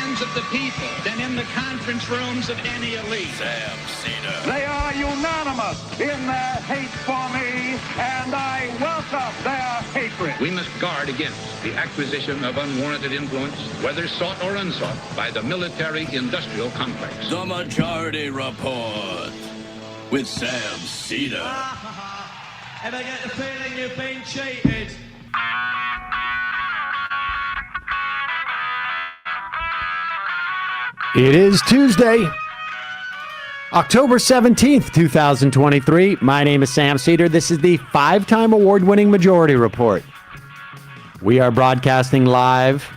hands of the people than in the conference rooms of any elite. Sam Seder. They are unanimous in their hate for me, and I welcome their hatred. We must guard against the acquisition of unwarranted influence, whether sought or unsought, by the military-industrial complex. The Majority Report with Sam Seder. And I get the feeling you've been cheated. It is Tuesday, October 17th, 2023. My name is Sam Seder. This is the 5-time award-winning Majority Report. We are broadcasting live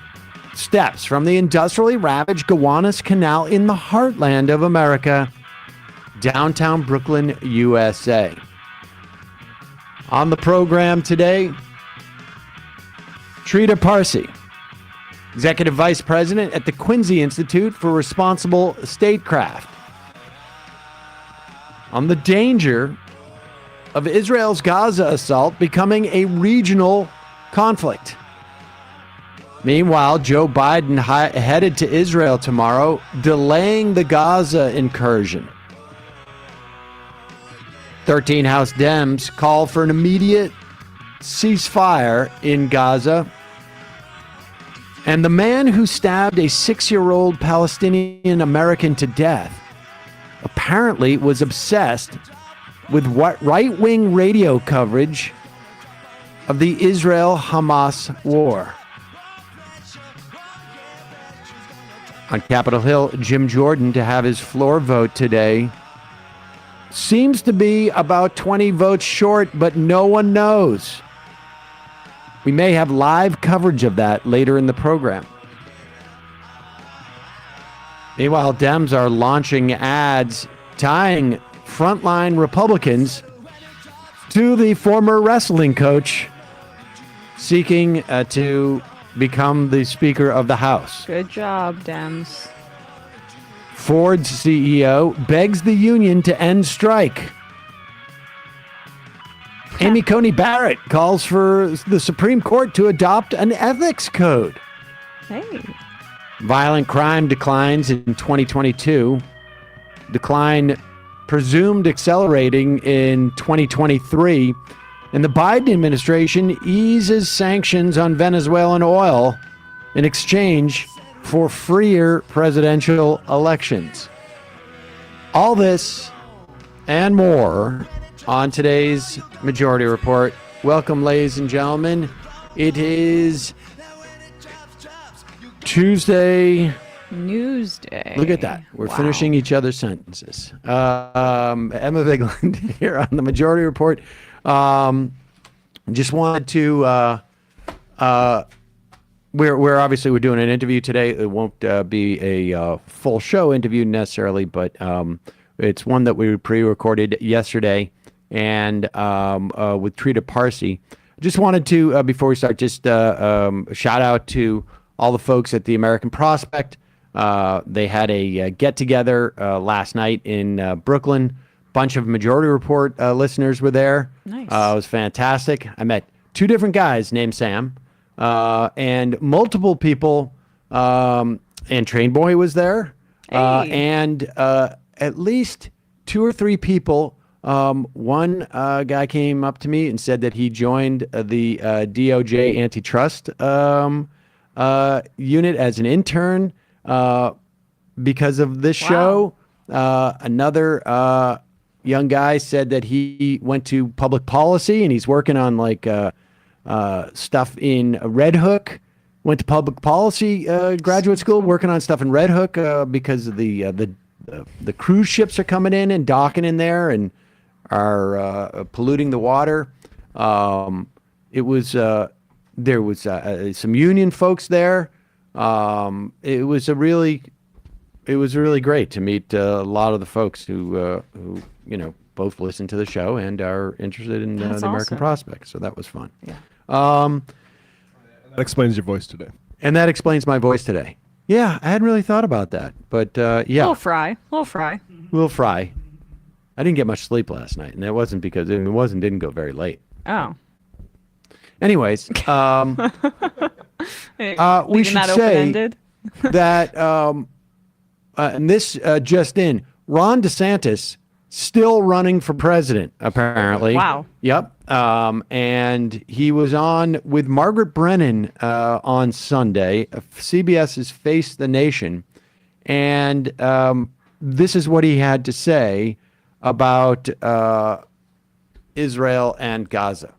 steps from the industrially ravaged Gowanus Canal in the heartland of America, downtown Brooklyn, USA. On the program today, Trita Parsi, Executive Vice President at the Quincy Institute for Responsible Statecraft, on the danger of Israel's Gaza assault becoming a regional conflict. Meanwhile, Joe Biden headed to Israel tomorrow, delaying the Gaza incursion. 13 House Dems call for an immediate ceasefire in Gaza. And the man who stabbed a 6-year-old Palestinian American to death apparently was obsessed with what right-wing radio coverage of the Israel-Hamas war. On Capitol Hill, Jim Jordan, to have his floor vote today, seems to be about 20 votes short, but no one knows. We may have live coverage of that later in the program. Meanwhile, Dems are launching ads tying frontline Republicans to the former wrestling coach seeking to become the Speaker of the House. Good job, Dems. Ford's CEO begs the union to end strike. Amy Coney Barrett calls for the Supreme Court to adopt an ethics code. Hey. Violent crime declines in 2022. Decline presumed accelerating in 2023. And the Biden administration eases sanctions on Venezuelan oil in exchange for freer presidential elections. All this and more on today's Majority Report. Welcome, ladies and gentlemen. It is Tuesday. Newsday. Look at that. We're finishing each other's sentences. Emma Vigland here on the Majority Report. Just wanted to we're doing an interview today. It won't be a full show interview necessarily, but it's one that we pre-recorded yesterday, and with Trita Parsi. Just wanted to before we start, just shout out to all the folks at the American Prospect. They had a get together last night in Brooklyn. Bunch of Majority Report listeners were there. Nice. It was fantastic. I met 2 different guys named Sam. And multiple people, and Train Boy was there, and at least 2 or 3 people. One guy came up to me and said that he joined the DOJ antitrust unit as an intern because of this show. Another young guy said that he went to public policy and he's working on stuff in Red Hook. Went to public policy graduate school, working on stuff in Red Hook because of the cruise ships are coming in and docking in there and are polluting the water. There was some union folks there. It was really great to meet a lot of the folks who both listen to the show and are interested in the American awesome. Prospect. So that was fun. Yeah. That explains your voice today. And that explains my voice today. Yeah, I hadn't really thought about that. But yeah. Little fry. Little fry. I didn't get much sleep last night, and it wasn't because didn't go very late. Oh. Anyways, we should say that, and this just in, Ron DeSantis still running for president, apparently. Wow. Yep. And he was on with Margaret Brennan on Sunday, CBS's Face the Nation. And this is what he had to say about Israel and Gaza.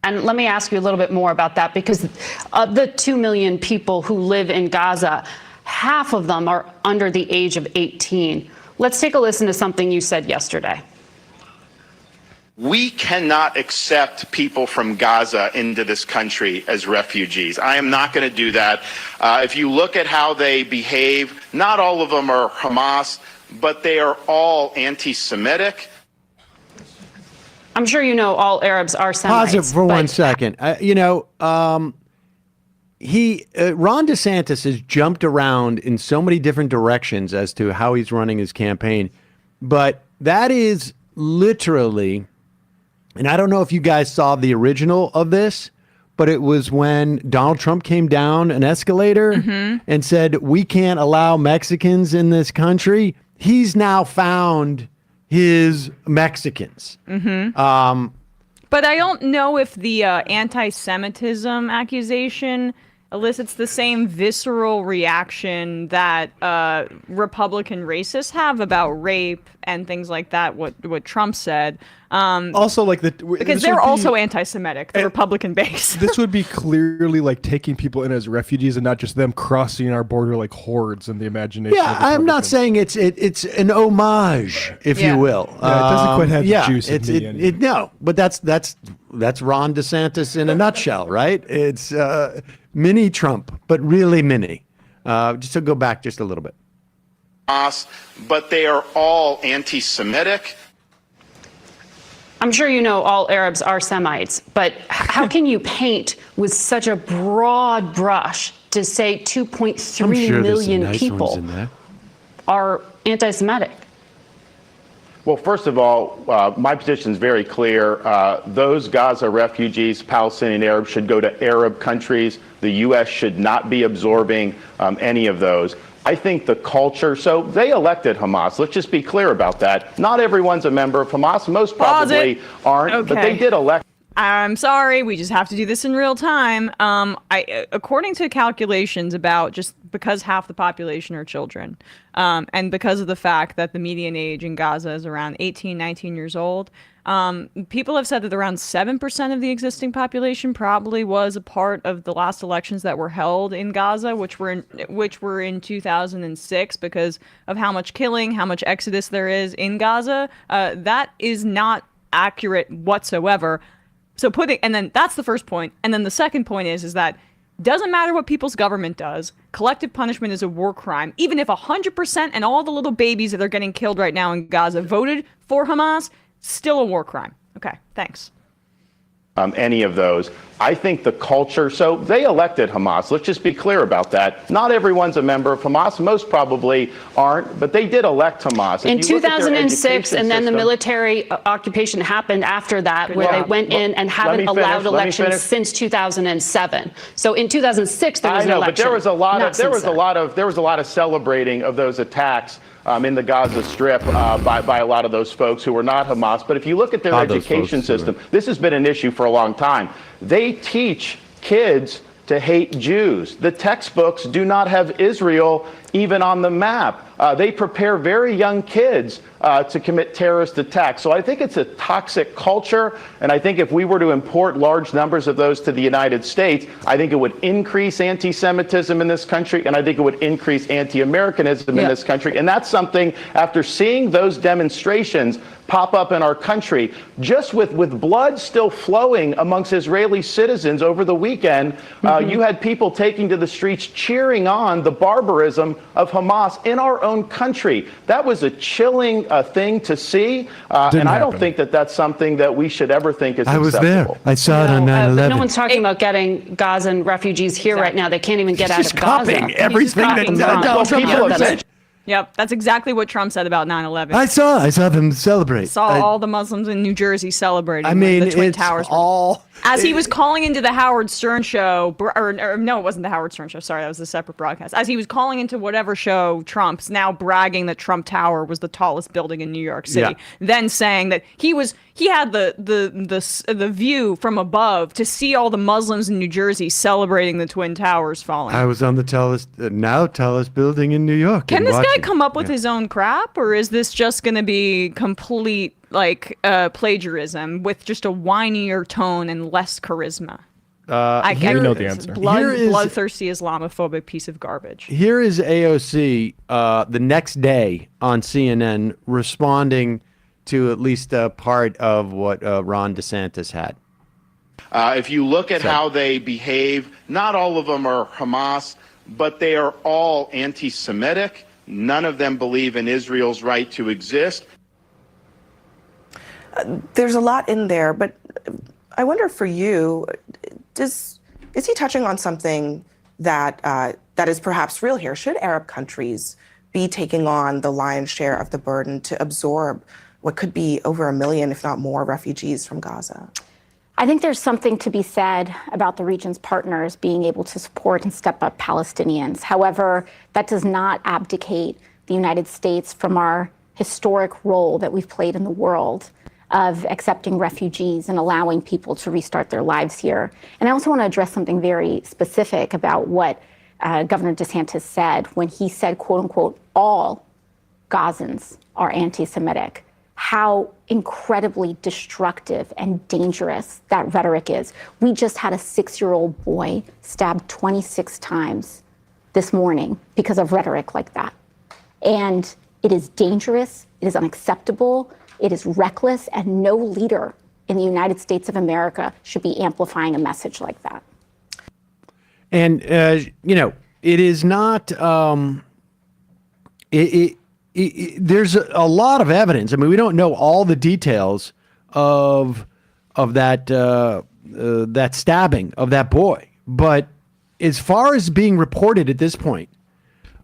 And let me ask you a little bit more about that, because of the 2 million people who live in Gaza, half of them are under the age of 18. Let's take a listen to something you said yesterday. We cannot accept people from Gaza into this country as refugees. I am not going to do that. If you look at how they behave, not all of them are Hamas, but they are all anti-Semitic. I'm sure you know all Arabs are Semites. Pause it for 1 second. Ron DeSantis has jumped around in so many different directions as to how he's running his campaign. But that is literally, and I don't know if you guys saw the original of this, but it was when Donald Trump came down an escalator and said, we can't allow Mexicans in this country. He's now found his Mexicans. But I don't know if the anti-Semitism accusation elicits the same visceral reaction that Republican racists have about rape and things like that, what Trump said. Also, like because they're also anti-Semitic, the Republican base. This would be clearly like taking people in as refugees and not just them crossing our border like hordes in the imagination. Yeah, of I'm not Republicans. saying it's an homage, if you will. Yeah, it doesn't quite have the juice in me anyway. No, but that's Ron DeSantis in a nutshell, right? It's mini Trump, but really mini. Just to go back just a little bit. But they are all anti-Semitic. I'm sure you know all Arabs are Semites, but how can you paint with such a broad brush to say 2.3 million people are anti-Semitic? Well, first of all, my position is very clear. Those Gaza refugees, Palestinian Arabs, should go to Arab countries. The U.S. should not be absorbing any of those. I think the culture, so they elected Hamas. Let's just be clear about that. Not everyone's a member of Hamas. Most probably aren't, but they did elect. I'm sorry, we just have to do this in real time. According to calculations about just because half the population are children, and because of the fact that the median age in Gaza is around 18, 19 years old, people have said that around 7% of the existing population probably was a part of the last elections that were held in Gaza, which were in 2006, because of how much killing, how much exodus there is in Gaza. That is not accurate whatsoever. So and then that's the first point. And then the second point is that doesn't matter what people's government does. Collective punishment is a war crime. Even if 100% and all the little babies that are getting killed right now in Gaza voted for Hamas, still a war crime. Okay, thanks. Any of those. I think the culture, so they elected Hamas. Let's just be clear about that. Not everyone's a member of Hamas. Most probably aren't, but they did elect Hamas. In 2006, and then the military occupation happened after that, where they went in and haven't allowed elections since 2007. So in 2006, there was an election. But there was a lot of celebrating of those attacks in the Gaza Strip by a lot of those folks who were not Hamas. But if you look at their education system, this has been an issue for a long time. They teach kids to hate Jews. The textbooks do not have Israel even on the map. They prepare very young kids to commit terrorist attacks. So I think it's a toxic culture. And I think if we were to import large numbers of those to the United States, I think it would increase anti-Semitism in this country. And I think it would increase anti-Americanism in this country. And that's something, after seeing those demonstrations pop up in our country, just with blood still flowing amongst Israeli citizens over the weekend, you had people taking to the streets cheering on the barbarism of Hamas in our own country. That was a chilling thing to see, and I don't think that that's something that we should ever think is acceptable. I was there. I saw it on 9/11. No one's talking about getting Gazan refugees here right now. They can't even get out of Gaza. Copying everything that Donald Trump said. Yep, that's exactly what Trump said about 9/11. I saw them celebrate. Saw all the Muslims in New Jersey celebrating. I mean, the Twin it's Towers. all As he was calling into the Howard Stern show, or no, it wasn't the Howard Stern show. Sorry, that was a separate broadcast. As he was calling into whatever show, Trump's now bragging that Trump Tower was the tallest building in New York City. Yeah. Then saying that he had the view from above to see all the Muslims in New Jersey celebrating the Twin Towers falling. I was on the tallest building in New York. Can this guy come up with his own crap, or is this just going to be complete plagiarism with just a whinier tone and less charisma? We know the answer. Bloodthirsty Islamophobic piece of garbage. Here is AOC the next day on CNN responding to at least a part of what Ron DeSantis had. If you look at how they behave, not all of them are Hamas, but they are all anti-Semitic. None of them believe in Israel's right to exist. There's a lot in there, but I wonder for you, is he touching on something that is perhaps real here? Should Arab countries be taking on the lion's share of the burden to absorb what could be over 1 million, if not more, refugees from Gaza? I think there's something to be said about the region's partners being able to support and step up Palestinians. However, that does not abdicate the United States from our historic role that we've played in the world of accepting refugees and allowing people to restart their lives here. And I also want to address something very specific about what Governor DeSantis said when he said, quote unquote, all Gazans are anti-Semitic. How incredibly destructive and dangerous that rhetoric is. We just had a 6-year-old boy stabbed 26 times this morning because of rhetoric like that. And it is dangerous, it is unacceptable, it is reckless, and no leader in the United States of America should be amplifying a message like that. And, it is not, there's a lot of evidence. I mean, we don't know all the details of that, that stabbing of that boy. But as far as being reported at this point,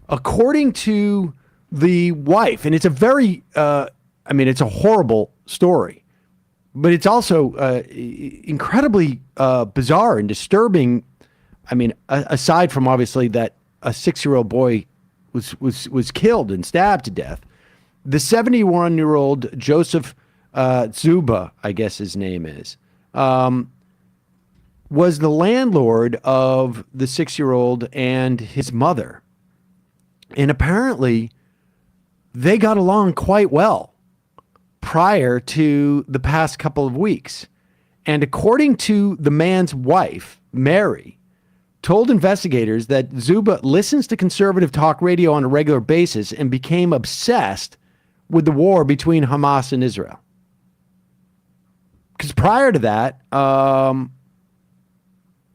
according to the wife, and it's a very, it's a horrible story, but it's also incredibly bizarre and disturbing. I mean, aside from obviously that a 6-year-old boy was killed and stabbed to death, the 71-year-old Joseph Zuba, I guess his name is, was the landlord of the 6-year-old and his mother. And apparently they got along quite well prior to the past couple of weeks. And according to the man's wife, Mary, told investigators that Zuba listens to conservative talk radio on a regular basis and became obsessed with the war between Hamas and Israel. Because prior to that,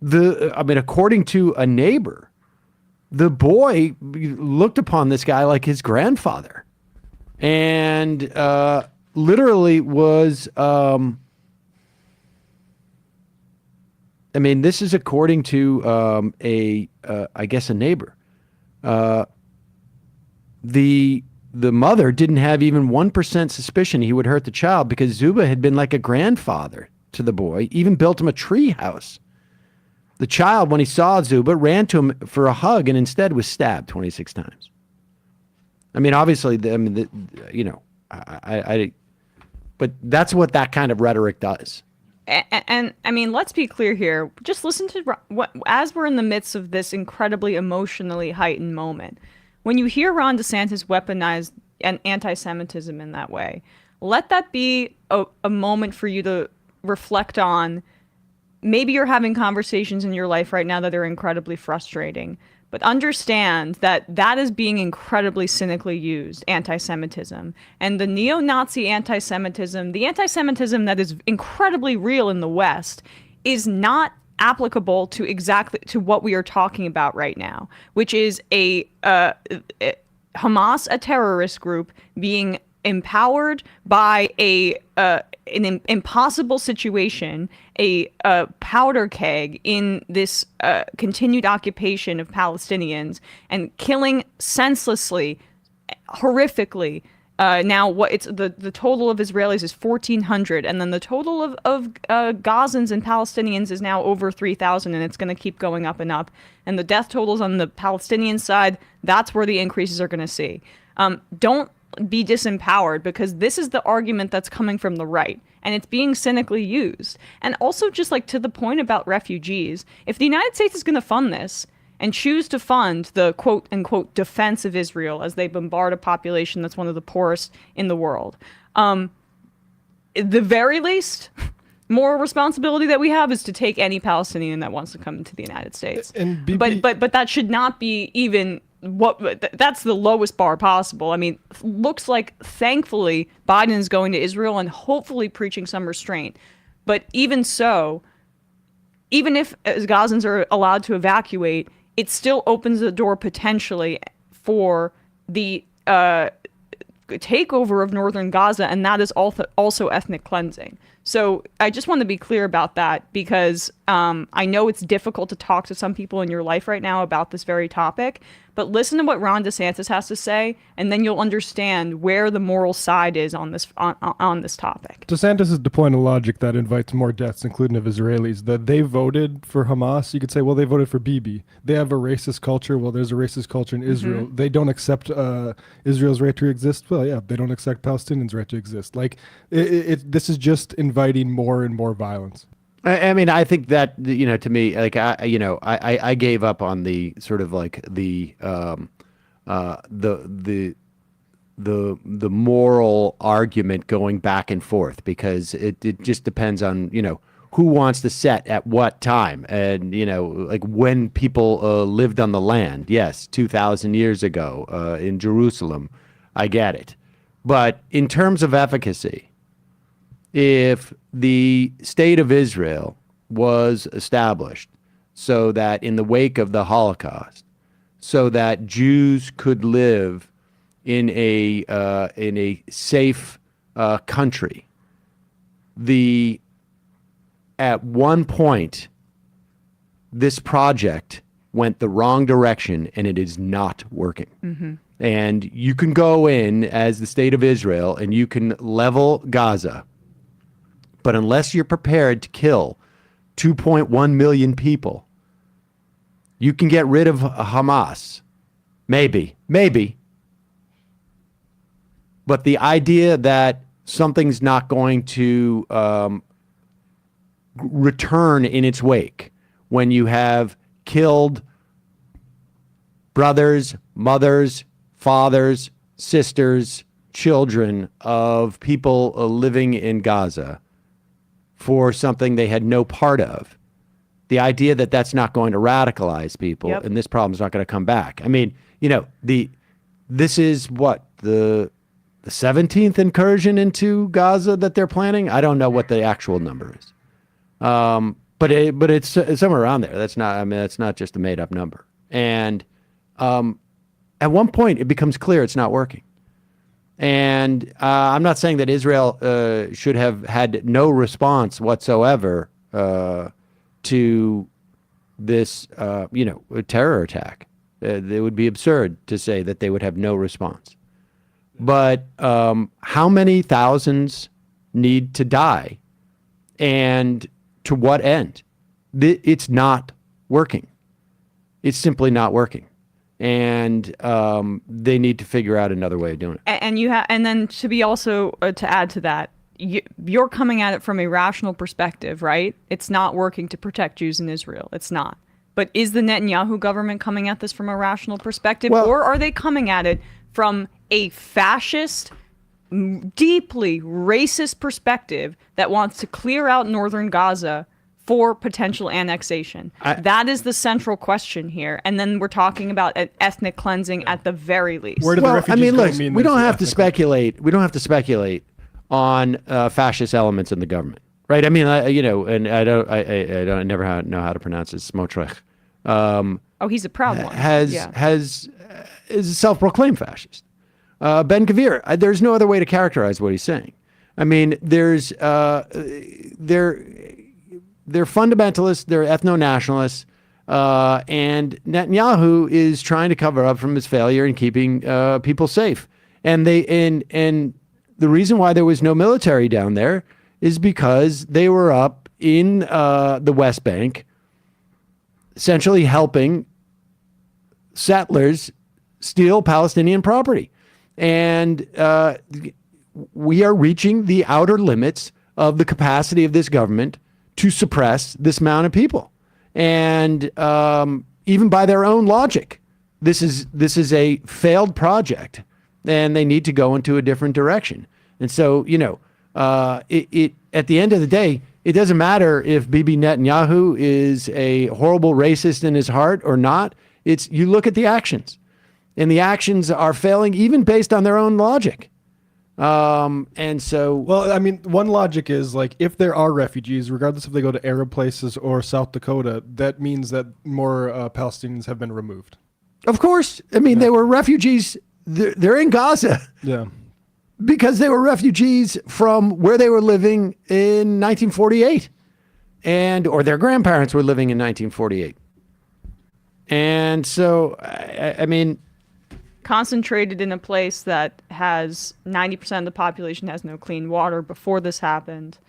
according to a neighbor, the boy looked upon this guy like his grandfather, and literally was. This is according to I guess a neighbor. The mother didn't have even 1% suspicion he would hurt the child because Zuba had been like a grandfather to the boy, even built him a tree house. The child, when he saw Zuba, ran to him for a hug and instead was stabbed 26 times. I mean, obviously, but that's what that kind of rhetoric does. And I mean, let's be clear here. Just listen to what, as we're in the midst of this incredibly emotionally heightened moment, when you hear Ron DeSantis weaponize anti-Semitism in that way, let that be a moment for you to reflect on. Maybe you're having conversations in your life right now that are incredibly frustrating, but understand that that is being incredibly cynically used, anti-Semitism. And the neo-Nazi anti-Semitism, the anti-Semitism that is incredibly real in the West, is not applicable to exactly to what we are talking about right now, which is Hamas, a terrorist group, being empowered by an impossible situation, a powder keg in this continued occupation of Palestinians, and killing senselessly, horrifically, Now, what it's the total of Israelis is 1,400, and then the total of Gazans and Palestinians is now over 3,000, and it's going to keep going up and up. And the death totals on the Palestinian side, that's where the increases are going to see. Don't be disempowered, because this is the argument that's coming from the right, and it's being cynically used. And also, just like to the point about refugees, if the United States is going to fund this and choose to fund the quote unquote defense of Israel as they bombard a population that's one of the poorest in the world, the very least moral responsibility that we have is to take any Palestinian that wants to come into the United States. But that should not be even that's the lowest bar possible. I mean, looks like thankfully Biden is going to Israel and hopefully preaching some restraint. But even so, even if Gazans are allowed to evacuate, it still opens the door potentially for the takeover of northern Gaza, and that is also ethnic cleansing. So I just want to be clear about that, because I know it's difficult to talk to some people in your life right now about this very topic, but listen to what Ron DeSantis has to say, and then you'll understand where the moral side is on this topic. DeSantis is deploying a logic that invites more deaths, including of Israelis. That they voted for Hamas. You could say, well, they voted for Bibi. They have a racist culture. Well, there's a racist culture in Israel. They don't accept Israel's right to exist. Well, yeah, they don't accept Palestinians' right to exist. Like, this is just inviting more and more violence. I mean, I think that, to me, like, I gave up on the sort of like the moral argument going back and forth, because it just depends on, who wants to set at what time. And, like when people lived on the land. Yes, 2,000 years ago in Jerusalem. I get it. But in terms of efficacy, if the state of Israel was established so that in the wake of the Holocaust, so that Jews could live in a safe country, at one point this project went the wrong direction, and it is not working. Mm-hmm. And you can go in as the state of Israel and you can level Gaza. But unless you're prepared to kill 2.1 million people, you can get rid of Hamas. Maybe. But the idea that something's not going to return in its wake when you have killed brothers, mothers, fathers, sisters, children of people living in Gaza for something they had no part of. The idea that that's not going to radicalize people and this problem's not going to come back. I mean, this is what, the 17th incursion into Gaza that they're planning? I don't know what the actual number is. But it's somewhere around there. That's not just a made up number. And at one point it becomes clear it's not working. And I'm not saying that Israel should have had no response whatsoever to this, terror attack. It would be absurd to say that they would have no response. But how many thousands need to die, and to what end? It's not working. It's simply not working. And they need to figure out another way of doing it. And then to be also to add to that, you're coming at it from a rational perspective, right? It's not working to protect Jews in Israel. It's not. But is the Netanyahu government coming at this from a rational perspective, or are they coming at it from a fascist, deeply racist perspective that wants to clear out northern Gaza for potential annexation? That is the central question here. And then we're talking about an ethnic cleansing at the very least. Where do the refugees look, we don't have to speculate. We don't have to speculate on fascist elements in the government, right? I mean, and I never know how to pronounce it. Smotrich. He's a proud one. Is a self-proclaimed fascist. Ben Gvir. There's no other way to characterize what he's saying. I mean, they're fundamentalists, they're ethno-nationalists, and Netanyahu is trying to cover up from his failure in keeping people safe. And the reason why there was no military down there is because they were up in the West Bank, essentially helping settlers steal Palestinian property. And we are reaching the outer limits of the capacity of this government to suppress this amount of people. And even by their own logic, this is a failed project, and they need to go into a different direction. And so, it at the end of the day, it doesn't matter if Bibi Netanyahu is a horrible racist in his heart or not. You look at the actions, and the actions are failing even based on their own logic. And so, well, I mean, one logic is like, if there are refugees, regardless if they go to Arab places or South Dakota, that means that more Palestinians have been removed. Of course. I mean, they were refugees. They're in Gaza. Yeah. Because they were refugees from where they were living in 1948, or their grandparents were living in 1948. And so, I mean, concentrated in a place that has 90% of the population has no clean water before this happened.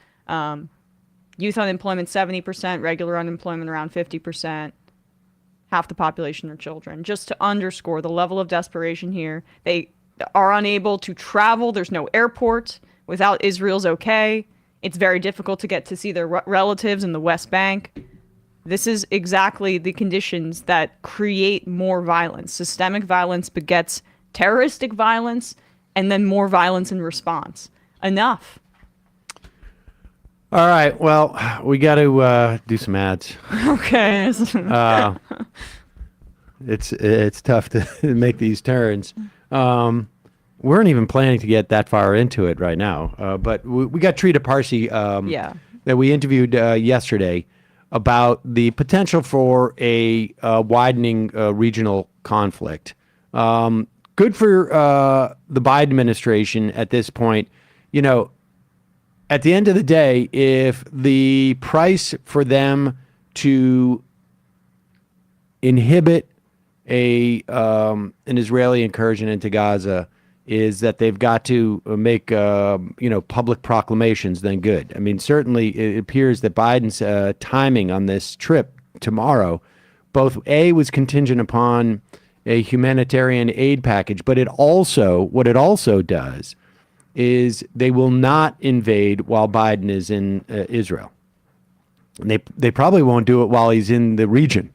Youth unemployment 70%, regular unemployment around 50%. Half the population are children. Just to underscore the level of desperation here, they are unable to travel. There's no airport without Israel's okay. It's very difficult to get to see their relatives in the West Bank. This is exactly the conditions that create more violence. Systemic violence begets terroristic violence, and then more violence in response. Enough. All right. Well, we got to do some ads. Okay. It's tough to make these turns. We weren't even planning to get that far into it right now, but we got Trita Parsi that we interviewed yesterday about the potential for a widening regional conflict. Good for the Biden administration at this point. At the end of the day, if the price for them to inhibit an Israeli incursion into Gaza is that they've got to make public proclamations, then good. I mean, certainly it appears that Biden's timing on this trip tomorrow, both was contingent upon a humanitarian aid package, but what it also does is they will not invade while Biden is in Israel. And they probably won't do it while he's in the region.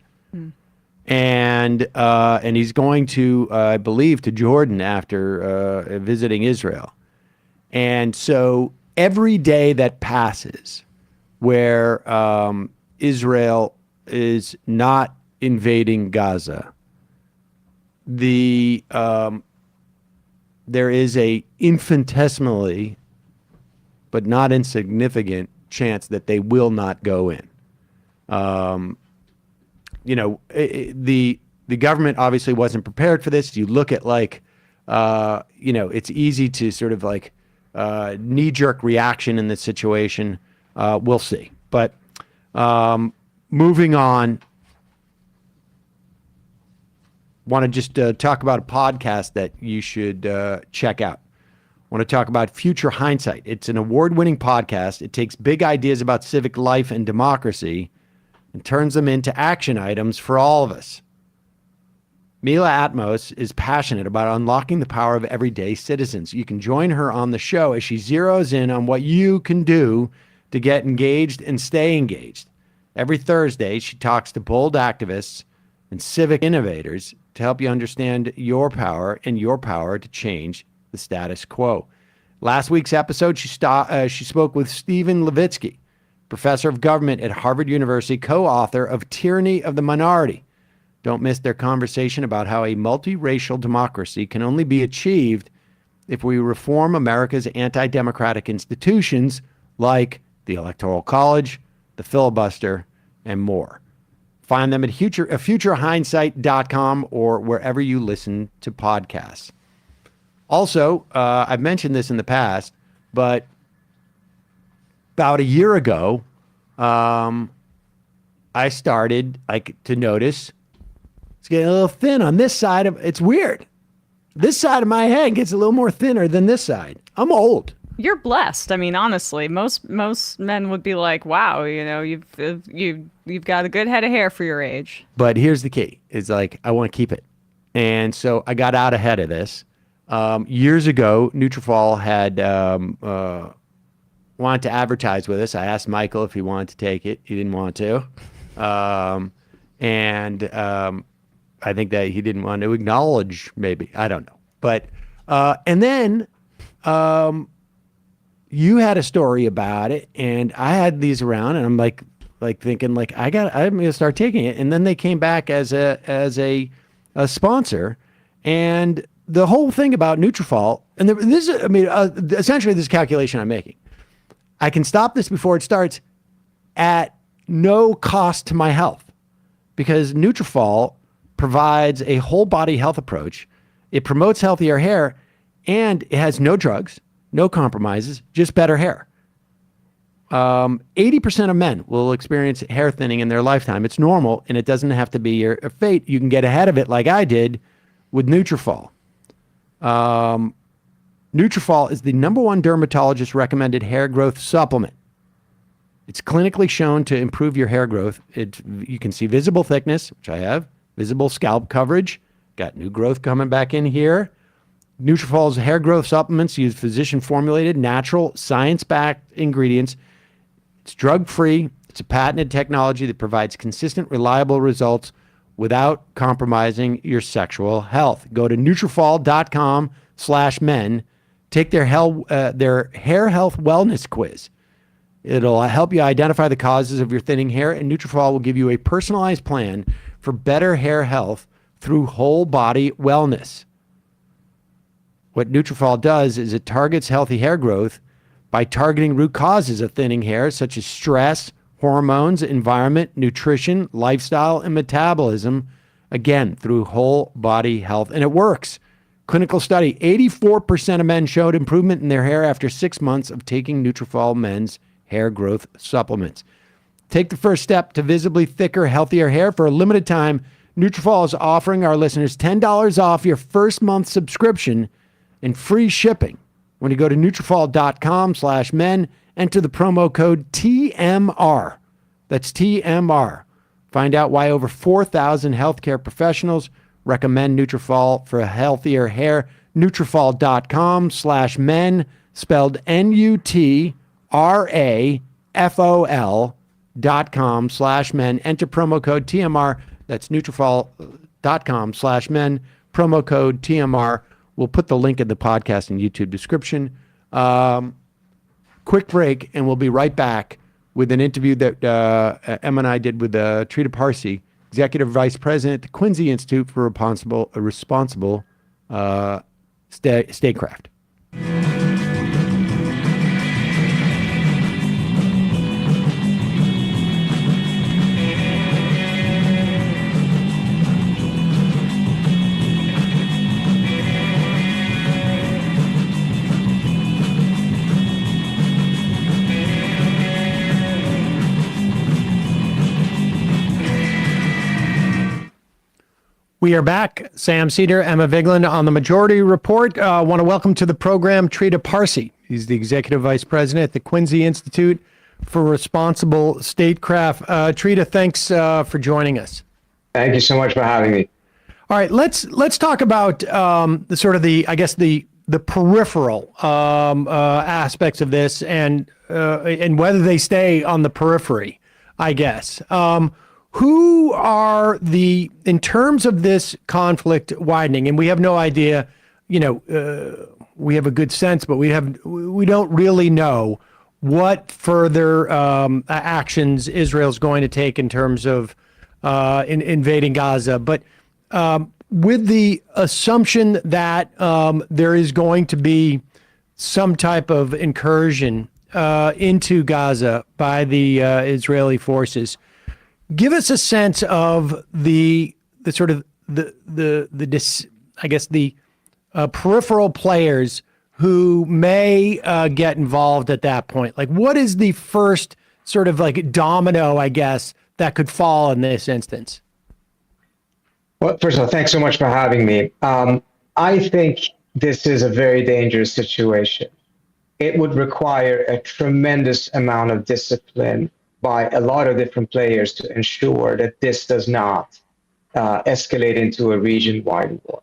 And he's going to, I believe, to Jordan after visiting Israel. And so every day that passes where Israel is not invading Gaza, there is a infinitesimally, but not insignificant, chance that they will not go in. The government obviously wasn't prepared for this. You look at it's easy to sort of knee-jerk reaction in this situation. We'll see. But moving on, want to just talk about a podcast that you should check out. I want to talk about Future Hindsight. It's an award-winning podcast. It takes big ideas about civic life and democracy and turns them into action items for all of us. Mila Atmos is passionate about unlocking the power of everyday citizens. You can join her on the show as she zeroes in on what you can do to get engaged and stay engaged. Every Thursday, she talks to bold activists and civic innovators to help you understand your power and your power to change the status quo. Last week's episode, she spoke with Stephen Levitsky, professor of government at Harvard University, co-author of Tyranny of the Minority. Don't miss their conversation about how a multiracial democracy can only be achieved if we reform America's anti-democratic institutions like the Electoral College, the filibuster, and more. Find them at futurehindsight.com or wherever you listen to podcasts. Also, I've mentioned this in the past, but about a year ago, I started to notice it's getting a little thin on this side of. It's weird. This side of my head gets a little more thinner than this side. I'm old. You're blessed. I mean, honestly, most men would be like, "Wow, you've got a good head of hair for your age." But here's the key: is like I want to keep it, and so I got out ahead of this. Years ago, Nutrafol had wanted to advertise with us. I asked Michael if he wanted to take it. He didn't want to, and I think that he didn't want to acknowledge. Maybe I don't know, but and then. You had a story about it, and I had these around, and I'm like thinking like I'm gonna start taking it, and then they came back as a sponsor, and the whole thing about Nutrafol, and this is, I mean, essentially this calculation I'm making, I can stop this before it starts at no cost to my health, because Nutrafol provides a whole body health approach. It promotes healthier hair, and it has no drugs. No compromises, just better hair. 80% of men will experience hair thinning in their lifetime. It's normal, and it doesn't have to be your fate. You can get ahead of it like I did with Nutrafol. Nutrafol is the #1 dermatologist recommended hair growth supplement. It's clinically shown to improve your hair growth. You can see visible thickness, which I have, visible scalp coverage, got new growth coming back in here. Nutrafol's hair growth supplements use physician-formulated, natural, science-backed ingredients. It's drug-free. It's a patented technology that provides consistent, reliable results without compromising your sexual health. Go to Nutrafol.com/men. Take their hair health wellness quiz. It'll help you identify the causes of your thinning hair, and Nutrafol will give you a personalized plan for better hair health through whole body wellness. What Nutrafol does is it targets healthy hair growth by targeting root causes of thinning hair, such as stress, hormones, environment, nutrition, lifestyle, and metabolism, again, through whole body health. And it works. Clinical study, 84% of men showed improvement in their hair after 6 months of taking Nutrafol men's hair growth supplements. Take the first step to visibly thicker, healthier hair. For a limited time, Nutrafol is offering our listeners $10 off your first month subscription and free shipping when you go to Nutrafol.com/men, enter the promo code TMR. That's TMR. Find out why over 4,000 healthcare professionals recommend Nutrafol for a healthier hair. Nutrafol.com/men, spelled NUTRAFOL.com/men. Enter promo code TMR. That's Nutrafol.com/men, promo code TMR. We'll put the link in the podcast and YouTube description. Quick break, and we'll be right back with an interview that Emma and I did with Trita Parsi, Executive Vice President at the Quincy Institute for Responsible Statecraft. We are back. Sam Seder, Emma Vigeland on the Majority Report. I want to welcome to the program Trita Parsi. He's the Executive Vice President at the Quincy Institute for Responsible Statecraft. Trita, thanks for joining us. Thank you so much for having me. All right, let's talk about the peripheral aspects of this and whether they stay on the periphery, I guess. Who are in terms of this conflict widening, and we have no idea, we have a good sense, but we don't really know what further actions Israel's going to take in terms of invading Gaza. But with the assumption that there is going to be some type of incursion into Gaza by the Israeli forces, give us a sense of the peripheral players who may get involved at that point. Like, what is the first sort of like domino, I guess, that could fall in this instance? Well, first of all, thanks so much for having me. I think this is a very dangerous situation. It would require a tremendous amount of discipline by a lot of different players to ensure that this does not escalate into a region-wide war.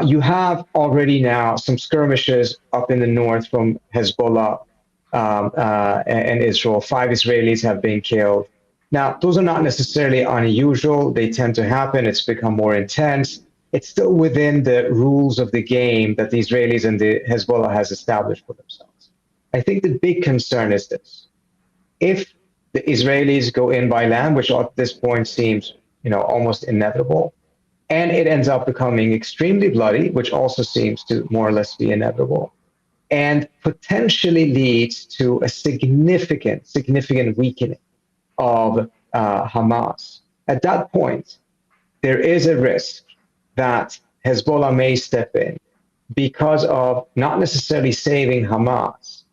You have already now some skirmishes up in the north from Hezbollah and Israel. 5 Israelis have been killed. Now, those are not necessarily unusual. They tend to happen. It's become more intense. It's still within the rules of the game that the Israelis and the Hezbollah has established for themselves. I think the big concern is this. If the Israelis go in by land, which at this point seems, almost inevitable, and it ends up becoming extremely bloody, which also seems to more or less be inevitable, and potentially leads to a significant weakening of Hamas. At that point, there is a risk that Hezbollah may step in because of not necessarily saving Hamas,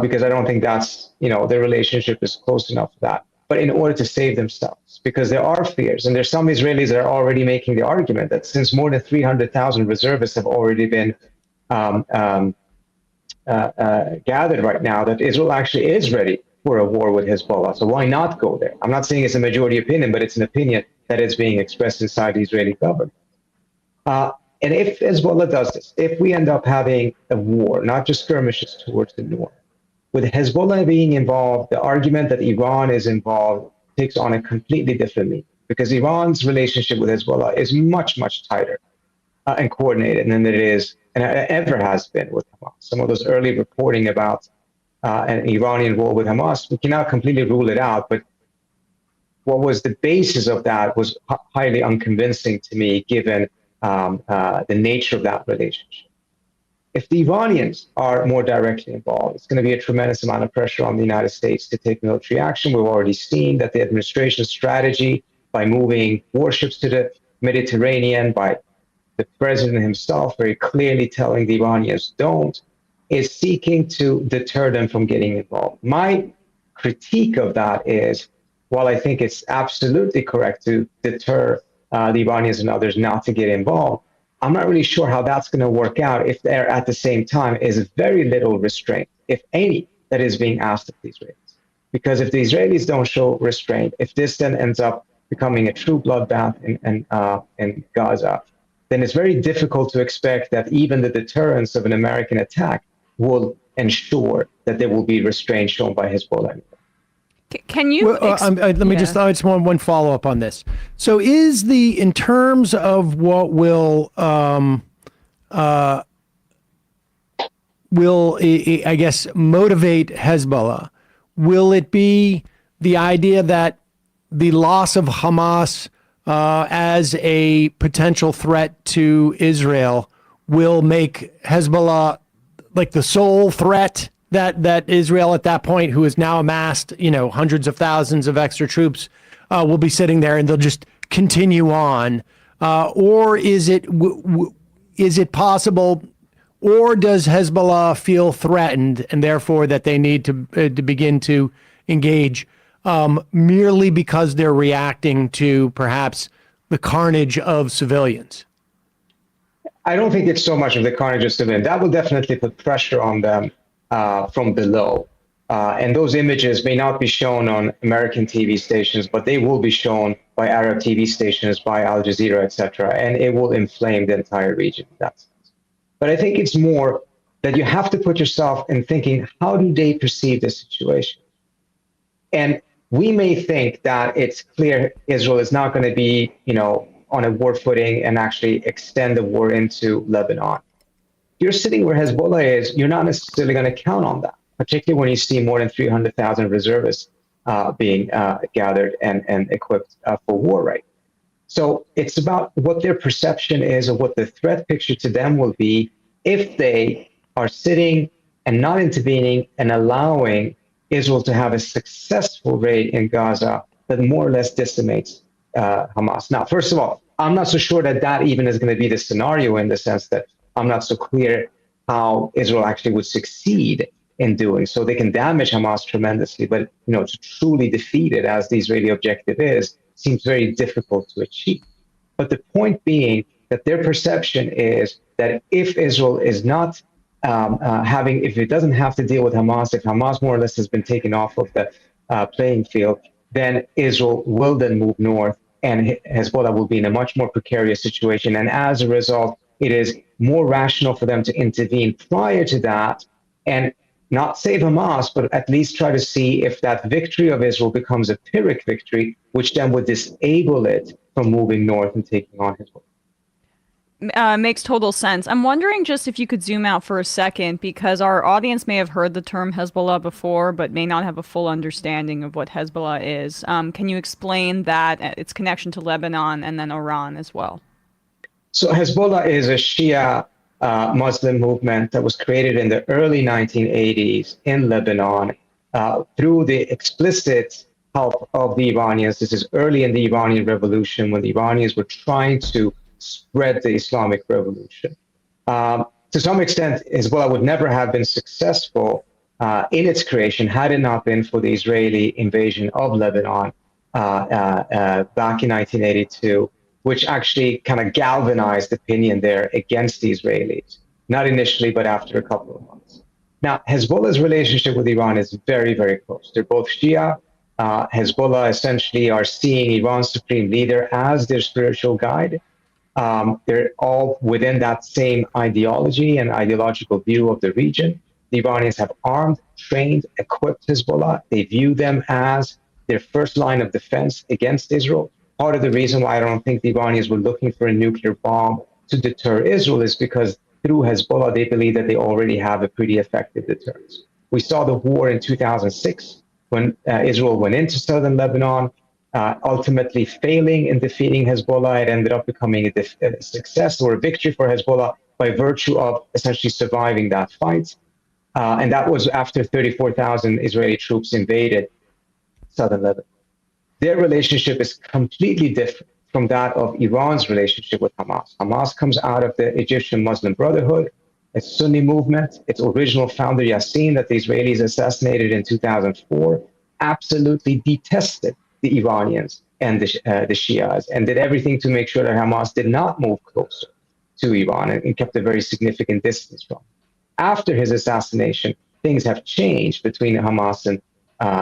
because I don't think that's, their relationship is close enough to that, but in order to save themselves, because there are fears. And there's some Israelis that are already making the argument that since more than 300,000 reservists have already been gathered right now, that Israel actually is ready for a war with Hezbollah. So why not go there? I'm not saying it's a majority opinion, but it's an opinion that is being expressed inside the Israeli government. And if Hezbollah does this, if we end up having a war, not just skirmishes towards the north, with Hezbollah being involved, the argument that Iran is involved takes on a completely different meaning, because Iran's relationship with Hezbollah is much, much tighter and coordinated than it is and ever has been with Hamas. Some of those early reporting about an Iranian war with Hamas, we cannot completely rule it out, but what was the basis of that was highly unconvincing to me, given the nature of that relationship. If the Iranians are more directly involved, it's going to be a tremendous amount of pressure on the United States to take military action. We've already seen that the administration's strategy by moving warships to the Mediterranean, by the president himself very clearly telling the Iranians don't, is seeking to deter them from getting involved. My critique of that is, while I think it's absolutely correct to deter the Iranians and others not to get involved, I'm not really sure how that's going to work out if there at the same time is very little restraint, if any, that is being asked of the Israelis. Because if the Israelis don't show restraint, if this then ends up becoming a true bloodbath in Gaza, then it's very difficult to expect that even the deterrence of an American attack will ensure that there will be restraint shown by Hezbollah. Can you? I just want one follow up on this. So, in terms of what will I guess motivate Hezbollah? Will it be the idea that the loss of Hamas as a potential threat to Israel will make Hezbollah like the sole threat that Israel at that point, who has now amassed, hundreds of thousands of extra troops, will be sitting there and they'll just continue on? Or is it possible, or does Hezbollah feel threatened and therefore that they need to begin to engage merely because they're reacting to perhaps the carnage of civilians? I don't think it's so much of the carnage of civilians. That will definitely put pressure on them from below. And those images may not be shown on American TV stations, but they will be shown by Arab TV stations, by Al Jazeera, etc. And it will inflame the entire region in that sense. But I think it's more that you have to put yourself in thinking, how do they perceive the situation? And we may think that it's clear Israel is not going to be, on a war footing and actually extend the war into Lebanon. You're sitting where Hezbollah is, you're not necessarily going to count on that, particularly when you see more than 300,000 reservists being gathered and equipped for war right now. So it's about what their perception is of what the threat picture to them will be if they are sitting and not intervening and allowing Israel to have a successful raid in Gaza that more or less decimates Hamas. Now, first of all, I'm not so sure that even is going to be the scenario, in the sense that I'm not so clear how Israel actually would succeed in doing so. They can damage Hamas tremendously, but to truly defeat it, as the Israeli objective is, seems very difficult to achieve. But the point being that their perception is that if Israel is not if it doesn't have to deal with Hamas, if Hamas more or less has been taken off of the playing field, then Israel will then move north and Hezbollah will be in a much more precarious situation. And as a result, it is more rational for them to intervene prior to that and not save Hamas, but at least try to see if that victory of Israel becomes a Pyrrhic victory, which then would disable it from moving north and taking on Hezbollah. Makes total sense. I'm wondering just if you could zoom out for a second, because our audience may have heard the term Hezbollah before, but may not have a full understanding of what Hezbollah is. Can you explain that, its connection to Lebanon and then Iran as well? So Hezbollah is a Shia Muslim movement that was created in the early 1980s in Lebanon through the explicit help of the Iranians. This is early in the Iranian Revolution when the Iranians were trying to spread the Islamic Revolution. To some extent, Hezbollah would never have been successful in its creation had it not been for the Israeli invasion of Lebanon back in 1982, which actually kind of galvanized opinion there against the Israelis, not initially, but after a couple of months. Now, Hezbollah's relationship with Iran is very, very close. They're both Shia. Hezbollah essentially are seeing Iran's supreme leader as their spiritual guide. They're all within that same ideology and ideological view of the region. The Iranians have armed, trained, equipped Hezbollah. They view them as their first line of defense against Israel. Part of the reason why I don't think the Iranians were looking for a nuclear bomb to deter Israel is because through Hezbollah, they believe that they already have a pretty effective deterrence. We saw the war in 2006 when Israel went into southern Lebanon, ultimately failing in defeating Hezbollah. It ended up becoming a success or a victory for Hezbollah by virtue of essentially surviving that fight. And that was after 34,000 Israeli troops invaded southern Lebanon. Their relationship is completely different from that of Iran's relationship with Hamas. Hamas comes out of the Egyptian Muslim Brotherhood, a Sunni movement. Its original founder, Yassin, that the Israelis assassinated in 2004, absolutely detested the Iranians and the Shias and did everything to make sure that Hamas did not move closer to Iran and kept a very significant distance from it. After his assassination, things have changed between Hamas and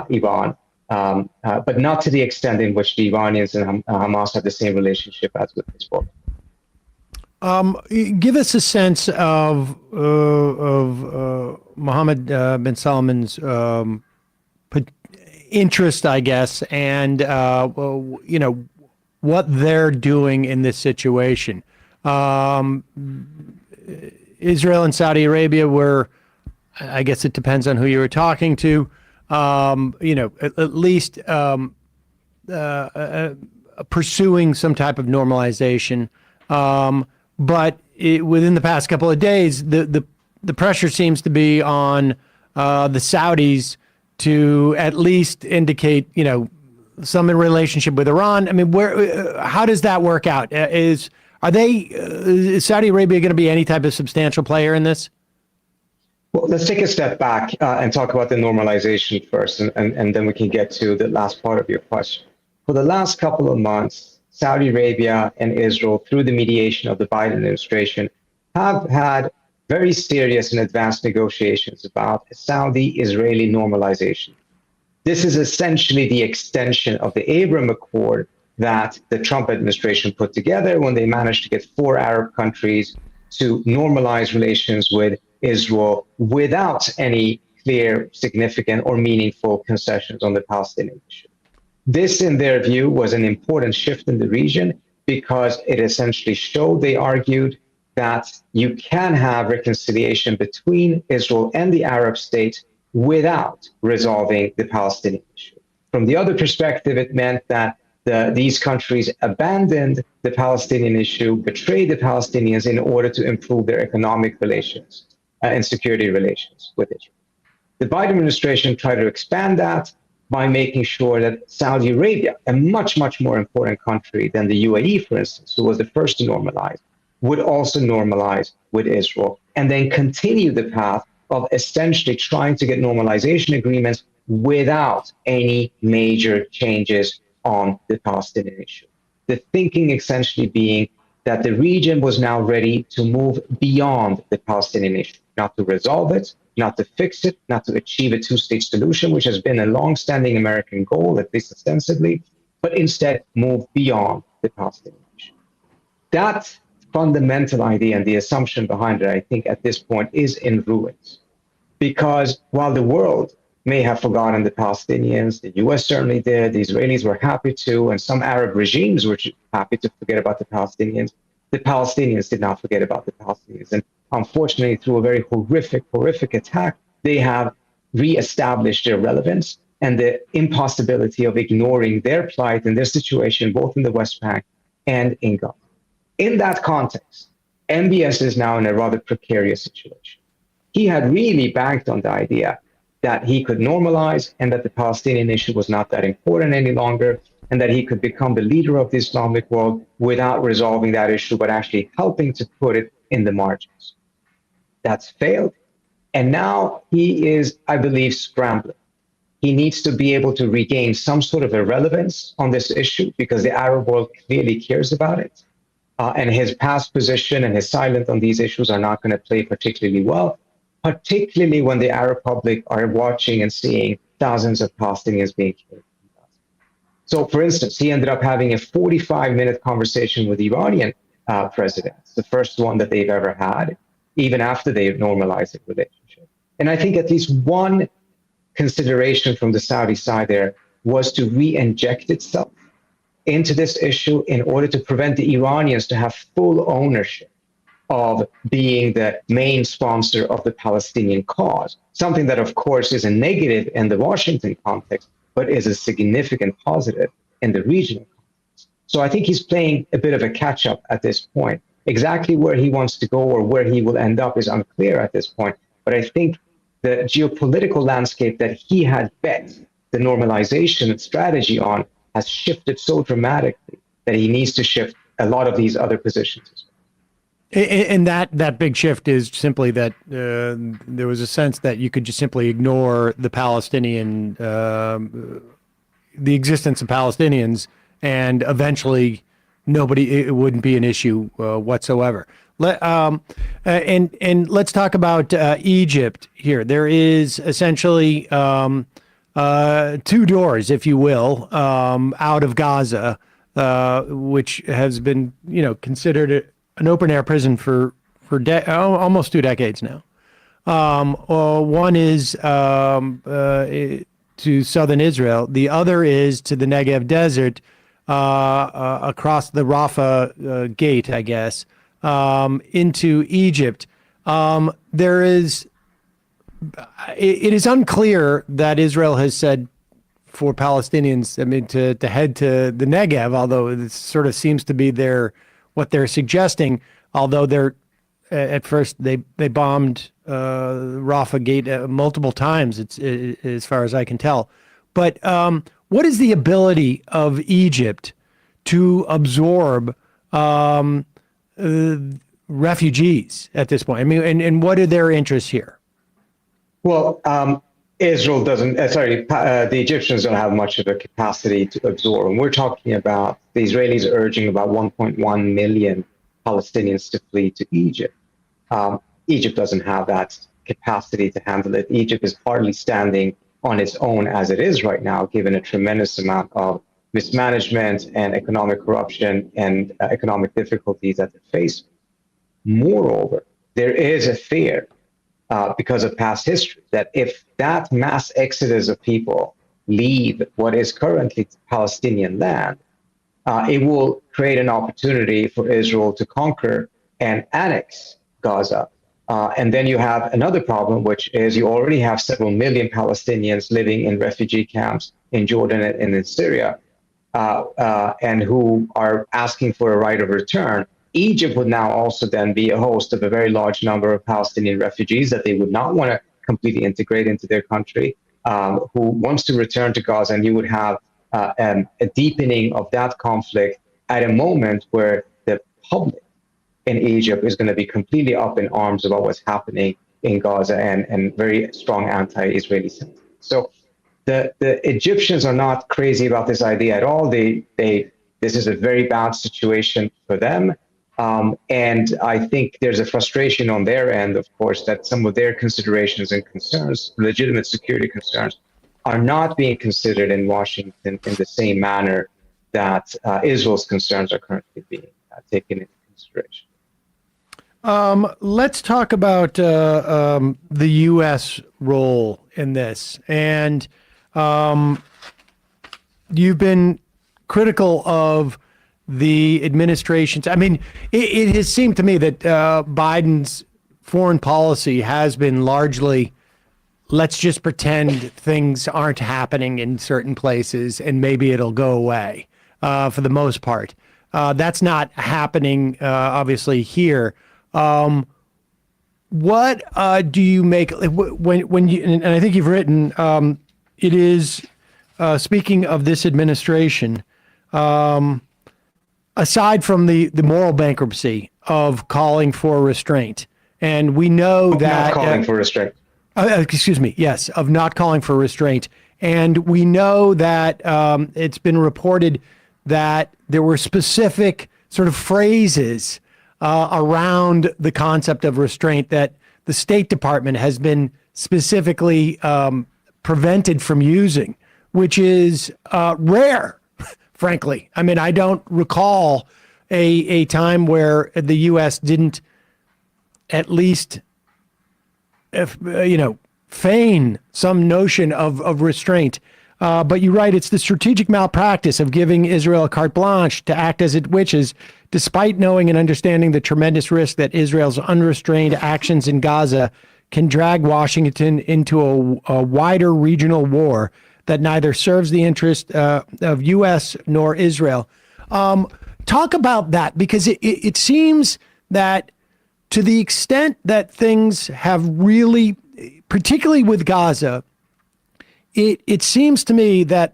Iran. But not to the extent in which the Iranians and Hamas have the same relationship as with Hezbollah. Give us a sense of Mohammed bin Salman's interest, I guess, and what they're doing in this situation. Israel and Saudi Arabia were, I guess it depends on who you were talking to, at least pursuing some type of normalization. But within the past couple of days, the pressure seems to be on the Saudis to at least indicate, some relationship with Iran. I mean, how does that work out? Is Saudi Arabia going to be any type of substantial player in this? Well, let's take a step back and talk about the normalization first, and then we can get to the last part of your question. For the last couple of months, Saudi Arabia and Israel, through the mediation of the Biden administration, have had very serious and advanced negotiations about Saudi-Israeli normalization. This is essentially the extension of the Abraham Accord that the Trump administration put together when they managed to get 4 Arab countries to normalize relations with Israel without any clear, significant, or meaningful concessions on the Palestinian issue. This, in their view, was an important shift in the region because it essentially showed, they argued, that you can have reconciliation between Israel and the Arab state without resolving the Palestinian issue. From the other perspective, it meant that these countries abandoned the Palestinian issue, betrayed the Palestinians in order to improve their economic relations and security relations with Israel. The Biden administration tried to expand that by making sure that Saudi Arabia, a much, much more important country than the UAE, for instance, who was the first to normalize, would also normalize with Israel and then continue the path of essentially trying to get normalization agreements without any major changes on the Palestinian issue. The thinking essentially being that the region was now ready to move beyond the Palestinian issue, not to resolve it, not to fix it, not to achieve a two-state solution, which has been a long-standing American goal, at least ostensibly, but instead move beyond the Palestinian issue. That fundamental idea and the assumption behind it, I think at this point is in ruins. Because while the world may have forgotten the Palestinians, the US certainly did, the Israelis were happy to, and some Arab regimes were happy to forget about the Palestinians did not forget about the Palestinians. And unfortunately, through a very horrific attack, they have reestablished their relevance and the impossibility of ignoring their plight and their situation, both in the West Bank and in Gaza. In that context, MBS is now in a rather precarious situation. He had really banked on the idea that he could normalize and that the Palestinian issue was not that important any longer, and that he could become the leader of the Islamic world without resolving that issue, but actually helping to put it in the margins. That's failed. And now he is, I believe, scrambling. He needs to be able to regain some sort of a relevance on this issue because the Arab world clearly cares about it. And his past position and his silence on these issues are not going to play particularly well, particularly when the Arab public are watching and seeing thousands of Palestinians being killed. So, for instance, he ended up having a 45-minute conversation with the Iranian president, the first one that they've ever had, even after they normalized the relationship. And I think at least one consideration from the Saudi side there was to re-inject itself into this issue in order to prevent the Iranians to have full ownership of being the main sponsor of the Palestinian cause, something that, of course, is a negative in the Washington context, but is a significant positive in the regional context. So I think he's playing a bit of a catch-up at this point. Exactly where he wants to go or where he will end up is unclear at this point, but I think the geopolitical landscape that he had bet the normalization strategy on has shifted so dramatically that he needs to shift a lot of these other positions as well. And that big shift is simply that there was a sense that you could just simply ignore the Palestinian, the existence of Palestinians, and eventually it wouldn't be an issue whatsoever. And let's talk about Egypt here. There is essentially two doors, if you will, out of Gaza, which has been, considered an open-air prison for almost 2 decades now. One is to southern Israel. The other is to the Negev Desert, across the Rafah gate, I guess, into Egypt. It is unclear that Israel has said for Palestinians, to head to the Negev, although it sort of seems to be what they're suggesting, although they're at first they bombed Rafah Gate multiple times, as far as I can tell. But what is the ability of Egypt to absorb refugees at this point? And what are their interests here? Well, Israel doesn't, the Egyptians don't have much of a capacity to absorb. And we're talking about the Israelis urging about 1.1 million Palestinians to flee to Egypt. Egypt doesn't have that capacity to handle it. Egypt is hardly standing on its own as it is right now, given a tremendous amount of mismanagement and economic corruption and economic difficulties that it faces. Moreover, there is a fear because of past history, that if that mass exodus of people leave what is currently Palestinian land, it will create an opportunity for Israel to conquer and annex Gaza. And then you have another problem, which is you already have several million Palestinians living in refugee camps in Jordan and in Syria, and who are asking for a right of return. Egypt would now also then be a host of a very large number of Palestinian refugees that they would not want to completely integrate into their country, who wants to return to Gaza, and you would have a deepening of that conflict at a moment where the public in Egypt is going to be completely up in arms about what's happening in Gaza and very strong anti-Israeli sentiment. So the Egyptians are not crazy about this idea at all. This is a very bad situation for them. And I think there's a frustration on their end, of course, that some of their considerations and concerns, legitimate security concerns, are not being considered in Washington in the same manner that Israel's concerns are currently being taken into consideration. Let's talk about the U.S. role in this. And you've been critical of the administration's. I mean, it has seemed to me that Biden's foreign policy has been largely, let's just pretend things aren't happening in certain places and maybe it'll go away for the most part. That's not happening, obviously, here. What do you make when you, and I think you've written, it is, speaking of this administration, aside from the moral bankruptcy of calling for restraint, and we know that not calling for restraint. Excuse me. Yes, of not calling for restraint, and we know that it's been reported that there were specific sort of phrases around the concept of restraint that the State Department has been specifically prevented from using, which is rare. Frankly, I mean, I don't recall a time where the U.S. didn't at least, feign some notion of restraint. But you're right, it's the strategic malpractice of giving Israel carte blanche to act as it wishes, despite knowing and understanding the tremendous risk that Israel's unrestrained actions in Gaza can drag Washington into a wider regional war that neither serves the interest of U.S. nor Israel. Talk about that, because it seems that to the extent that things have really, particularly with Gaza, it seems to me that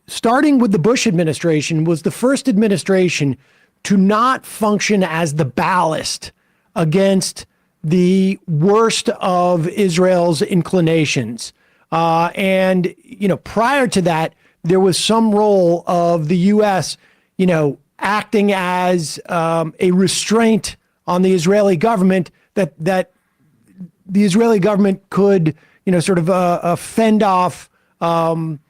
starting with the Bush administration was the first administration to not function as the ballast against the worst of Israel's inclinations. And, prior to that, there was some role of the U.S., acting as a restraint on the Israeli government that the Israeli government could, sort of fend off the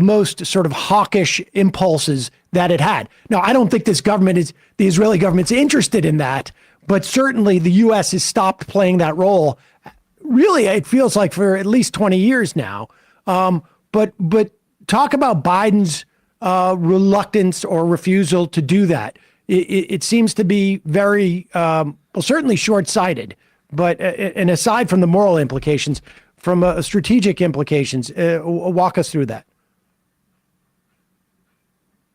most sort of hawkish impulses that it had. Now, I don't think the Israeli government's interested in that, but certainly the U.S. has stopped playing that role. Really, it feels like for at least 20 years now. But talk about Biden's reluctance or refusal to do that. It seems to be very, certainly short-sighted. But and aside from the moral implications, from strategic implications, walk us through that.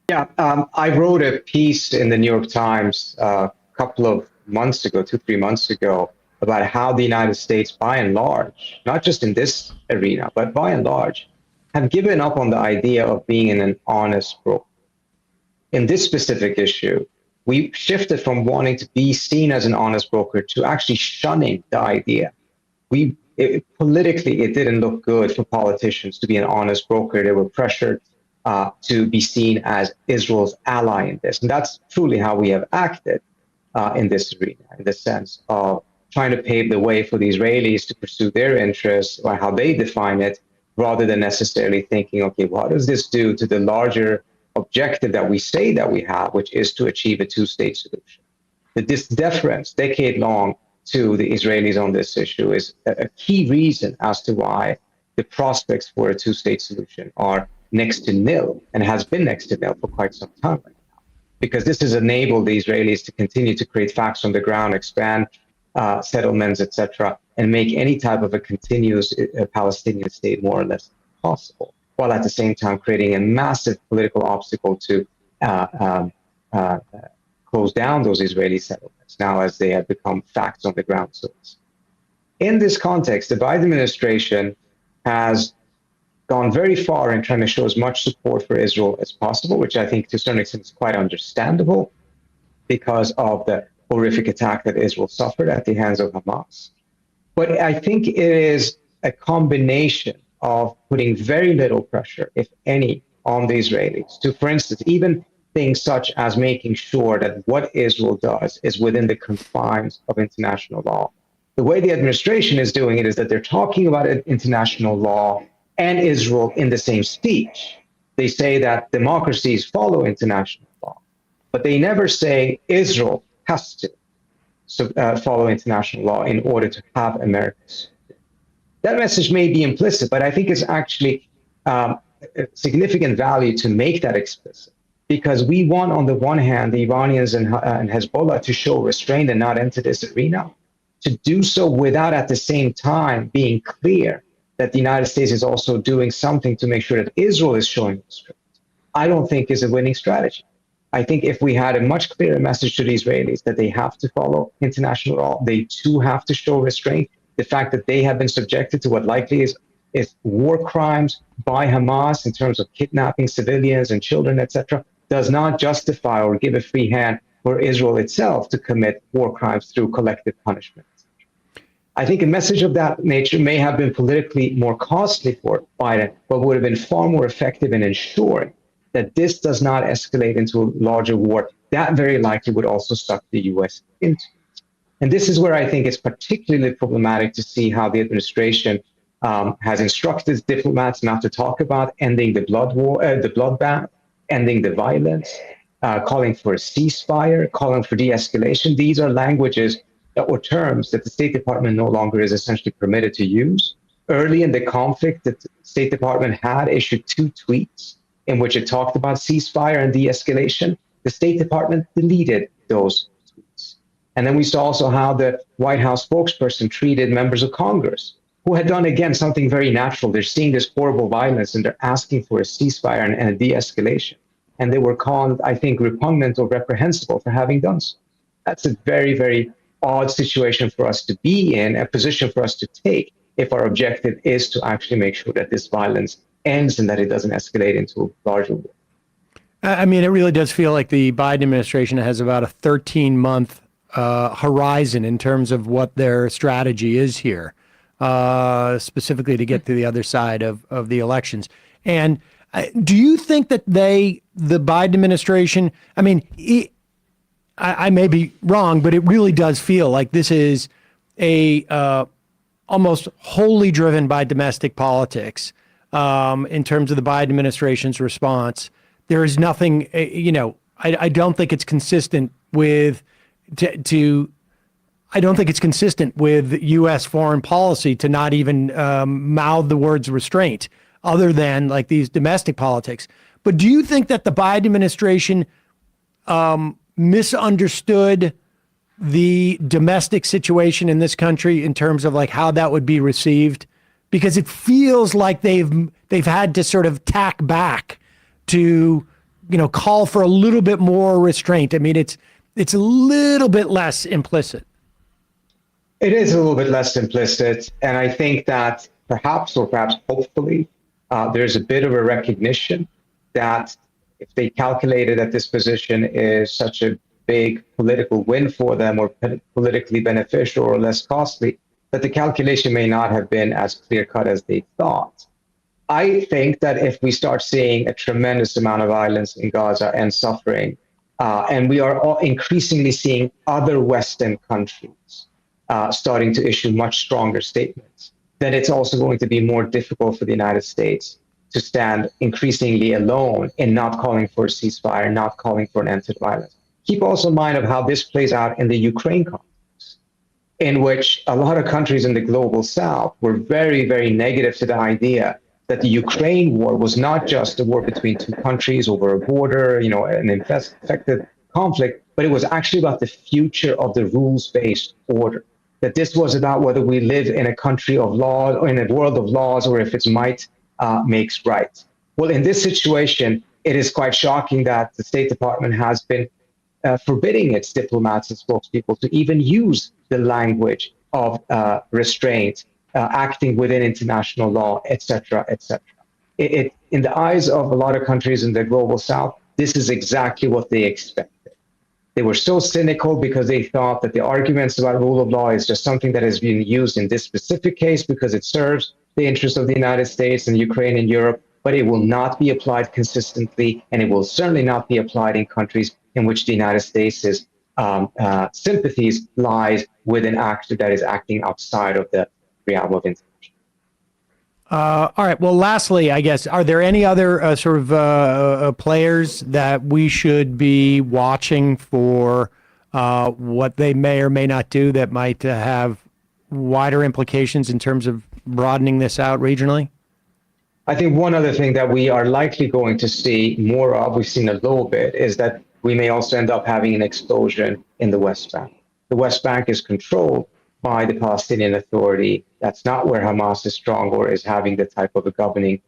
Yeah, I wrote a piece in the New York Times a couple of months ago, 2-3 months ago, about how the United States, by and large, not just in this arena, but by and large, have given up on the idea of being an honest broker. In this specific issue, we shifted from wanting to be seen as an honest broker to actually shunning the idea. Politically, it didn't look good for politicians to be an honest broker. They were pressured to be seen as Israel's ally in this. And that's truly how we have acted in this arena, in the sense of trying to pave the way for the Israelis to pursue their interests or how they define it, rather than necessarily thinking, okay, what does this do to the larger objective that we say that we have, which is to achieve a two-state solution? This deference, decade-long, to the Israelis on this issue is a key reason as to why the prospects for a two-state solution are next to nil, and has been next to nil for quite some time right now. Because this has enabled the Israelis to continue to create facts on the ground, expand settlements, etc., and make any type of a continuous Palestinian state more or less possible, while at the same time creating a massive political obstacle to close down those Israeli settlements now as they have become facts on the ground. So in this context, the Biden administration has gone very far in trying to show as much support for Israel as possible, which I think to a certain extent is quite understandable because of the horrific attack that Israel suffered at the hands of Hamas. But I think it is a combination of putting very little pressure, if any, on the Israelis to, for instance, even things such as making sure that what Israel does is within the confines of international law. The way the administration is doing it is that they're talking about international law and Israel in the same speech. They say that democracies follow international law, but they never say Israel has to follow international law in order to have America's. That message may be implicit, but I think it's actually significant value to make that explicit, because we want, on the one hand, the Iranians and Hezbollah to show restraint and not enter this arena, to do so without at the same time being clear that the United States is also doing something to make sure that Israel is showing restraint, I don't think is a winning strategy. I think if we had a much clearer message to the Israelis that they have to follow international law, they too have to show restraint. The fact that they have been subjected to what likely is war crimes by Hamas in terms of kidnapping civilians and children, etc., does not justify or give a free hand for Israel itself to commit war crimes through collective punishment. I think a message of that nature may have been politically more costly for Biden, but would have been far more effective in ensuring that this does not escalate into a larger war. That very likely would also suck the U.S. into it. And this is where I think it's particularly problematic to see how the administration has instructed diplomats not to talk about ending the bloodbath, ending the violence, calling for a ceasefire, calling for de-escalation. These are languages or terms that the State Department no longer is essentially permitted to use. Early in the conflict, the State Department had issued 2 tweets in which it talked about ceasefire and de-escalation. The State Department deleted those tweets. And then we saw also how the White House spokesperson treated members of Congress who had done, again, something very natural. They're seeing this horrible violence and they're asking for a ceasefire and a de-escalation. And they were called, I think, repugnant or reprehensible for having done so. That's a very, very odd situation for us to be in, a position for us to take if our objective is to actually make sure that this violence ends and that it doesn't escalate into a larger war. I mean, it really does feel like the Biden administration has about a 13-month horizon in terms of what their strategy is here, specifically to get to the other side of the elections. And do you think that the Biden administration, I mean, I may be wrong, but it really does feel like this is almost wholly driven by domestic politics. In terms of the Biden administration's response, there is nothing, I don't think it's consistent with I don't think it's consistent with U.S. foreign policy to not even mouth the words restraint, other than like these domestic politics. But do you think that the Biden administration misunderstood the domestic situation in this country in terms of like how that would be received? Because it feels like they've had to sort of tack back to, call for a little bit more restraint. I mean, it's a little bit less implicit. It is a little bit less implicit. And I think that perhaps hopefully, there's a bit of a recognition that if they calculated that this position is such a big political win for them or politically beneficial or less costly, that the calculation may not have been as clear-cut as they thought. I think that if we start seeing a tremendous amount of violence in Gaza and suffering, and we are all increasingly seeing other Western countries starting to issue much stronger statements, then it's also going to be more difficult for the United States to stand increasingly alone in not calling for a ceasefire, not calling for an end to violence. Keep also in mind of how this plays out in the Ukraine context, in which a lot of countries in the global south were very, very negative to the idea that the Ukraine war was not just a war between 2 countries over a border, an infected conflict, but it was actually about the future of the rules-based order. That this was about whether we live in a country of law or in a world of laws, or if it's might makes right. Well, in this situation, it is quite shocking that the State Department has been forbidding its diplomats and spokespeople to even use the language of restraint, acting within international law, etc., etc. In the eyes of a lot of countries in the global south, this is exactly what they expected. They were so cynical because they thought that the arguments about rule of law is just something that is being used in this specific case because it serves the interests of the United States and Ukraine and Europe. but it will not be applied consistently, and it will certainly not be applied in countries in which the United States' sympathies lies with an actor that is acting outside of the realm of international. All right. Well, lastly, I guess, are there any other players that we should be watching for what they may or may not do that might have wider implications in terms of broadening this out regionally? I think one other thing that we are likely going to see more of, we've seen a little bit, is that we may also end up having an explosion in the West Bank. The West Bank is controlled by the Palestinian Authority. That's not where Hamas is strong or is having the type of a governing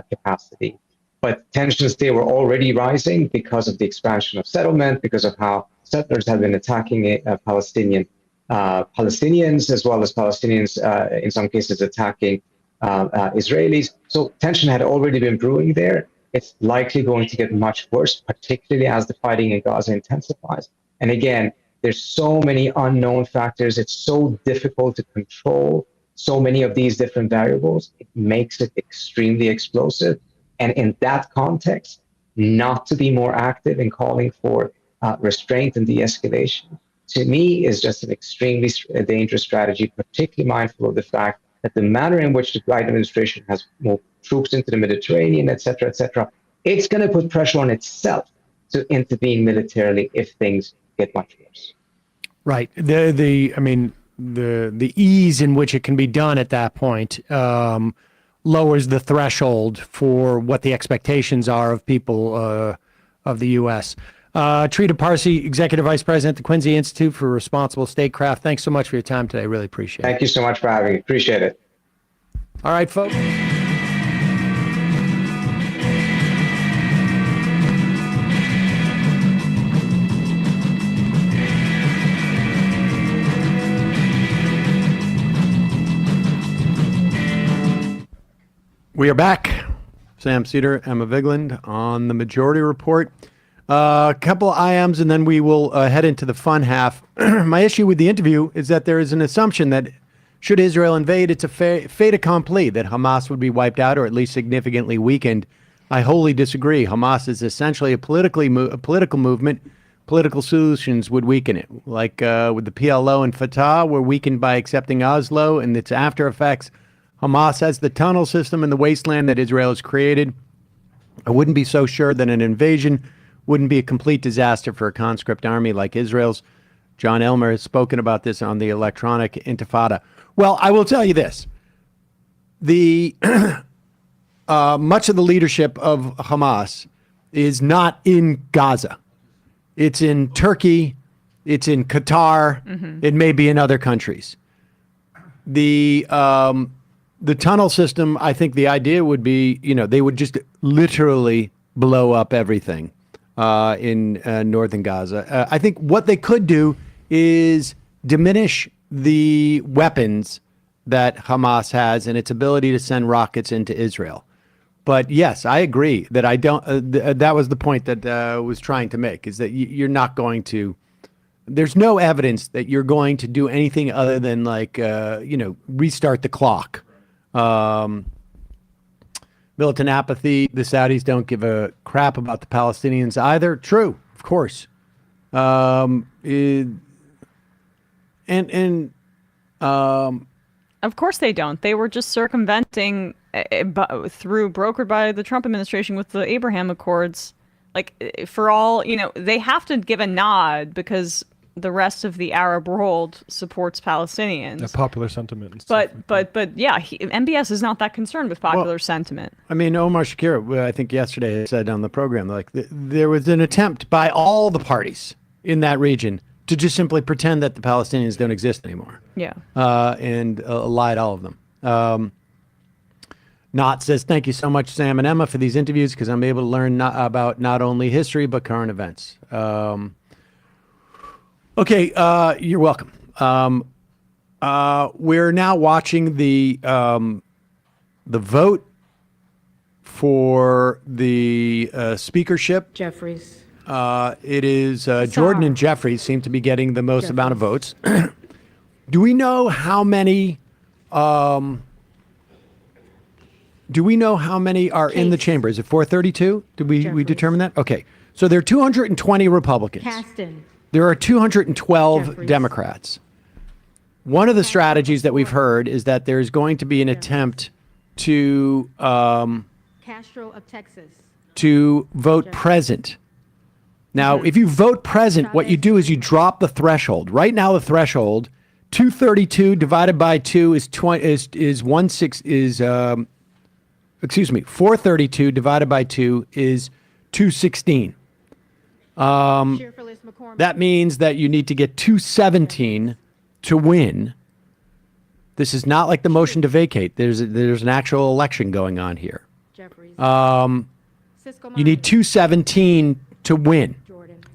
capacity. But tensions there were already rising because of the expansion of settlement, because of how settlers have been attacking Palestinians, as well as Palestinians, in some cases, attacking Israelis. So tension had already been brewing there. It's likely going to get much worse, particularly as the fighting in Gaza intensifies. And again, there's so many unknown factors. It's so difficult to control so many of these different variables. It makes it extremely explosive. And in that context, not to be more active in calling for restraint and de-escalation, to me, is just an extremely dangerous strategy, particularly mindful of the fact that the manner in which the Biden administration has moved troops into the Mediterranean, et cetera, it's going to put pressure on itself to intervene militarily if things get much worse. Right. The ease in which it can be done at that point lowers the threshold for what the expectations are of people of the U.S. Trita Parsi, Executive Vice President at the Quincy Institute for Responsible Statecraft. Thanks so much for your time today. Really appreciate it. Thank you so much for having me. Appreciate it. All right, folks. We are back. Sam Seder, Emma Vigeland on the Majority Report. A couple of IMs, and then we will head into the fun half. My issue with the interview is that there is an assumption that should Israel invade, it's a fait accompli, that Hamas would be wiped out or at least significantly weakened. I wholly disagree. Hamas is essentially a political movement. Political solutions would weaken it. Like with the PLO and Fatah were weakened by accepting Oslo and its after effects. Hamas has the tunnel system in the wasteland that Israel has created. I wouldn't be so sure that an invasion wouldn't be a complete disaster for a conscript army like Israel's. John Elmer has spoken about this on the Electronic Intifada. Well, I will tell you this. The much of the leadership of Hamas is not in Gaza. It's in Turkey. It's in Qatar. Mm-hmm. It may be in other countries. The tunnel system, I think the idea would be, they would just literally blow up everything in northern Gaza. I think what they could do is diminish the weapons that Hamas has and its ability to send rockets into Israel. But yes, I agree that I don't. That was the point that I was trying to make, is that you're not going to. There's no evidence that you're going to do anything other than restart the clock. Militant apathy. The Saudis don't give a crap about the Palestinians either. True, of course. Of course they don't. They were just circumventing brokered by the Trump administration with the Abraham Accords. For all, they have to give a nod because the rest of the Arab world supports Palestinians. A popular sentiment. But yeah, MBS is not that concerned with popular sentiment. I mean, Omar Shakir, I think yesterday said on the program, there was an attempt by all the parties in that region to just simply pretend that the Palestinians don't exist anymore. Yeah. And lie to all of them. Knott says, thank you so much, Sam and Emma, for these interviews, because I'm able to learn about not only history, but current events. Okay, you're welcome. We're now watching the vote for the speakership. Jeffries. It is Jordan and Jeffries seem to be getting the most amount of votes. Do we know how many Do we know how many are in the chamber? Is it 432? Did we determine that? Okay. So there are 220 Republicans. Caston. There are 212 Jeffries. Democrats. One of the strategies that we've heard is that there's going to be an attempt to Castro of Texas. to vote present. Now, if you vote present, what you do is you drop the threshold. Right now, the threshold 232 divided by 2 is 432 divided by 2 is 216. That means that you need to get 217 to win. This is not like the motion to vacate. There's an actual election going on here. You need 217 to win.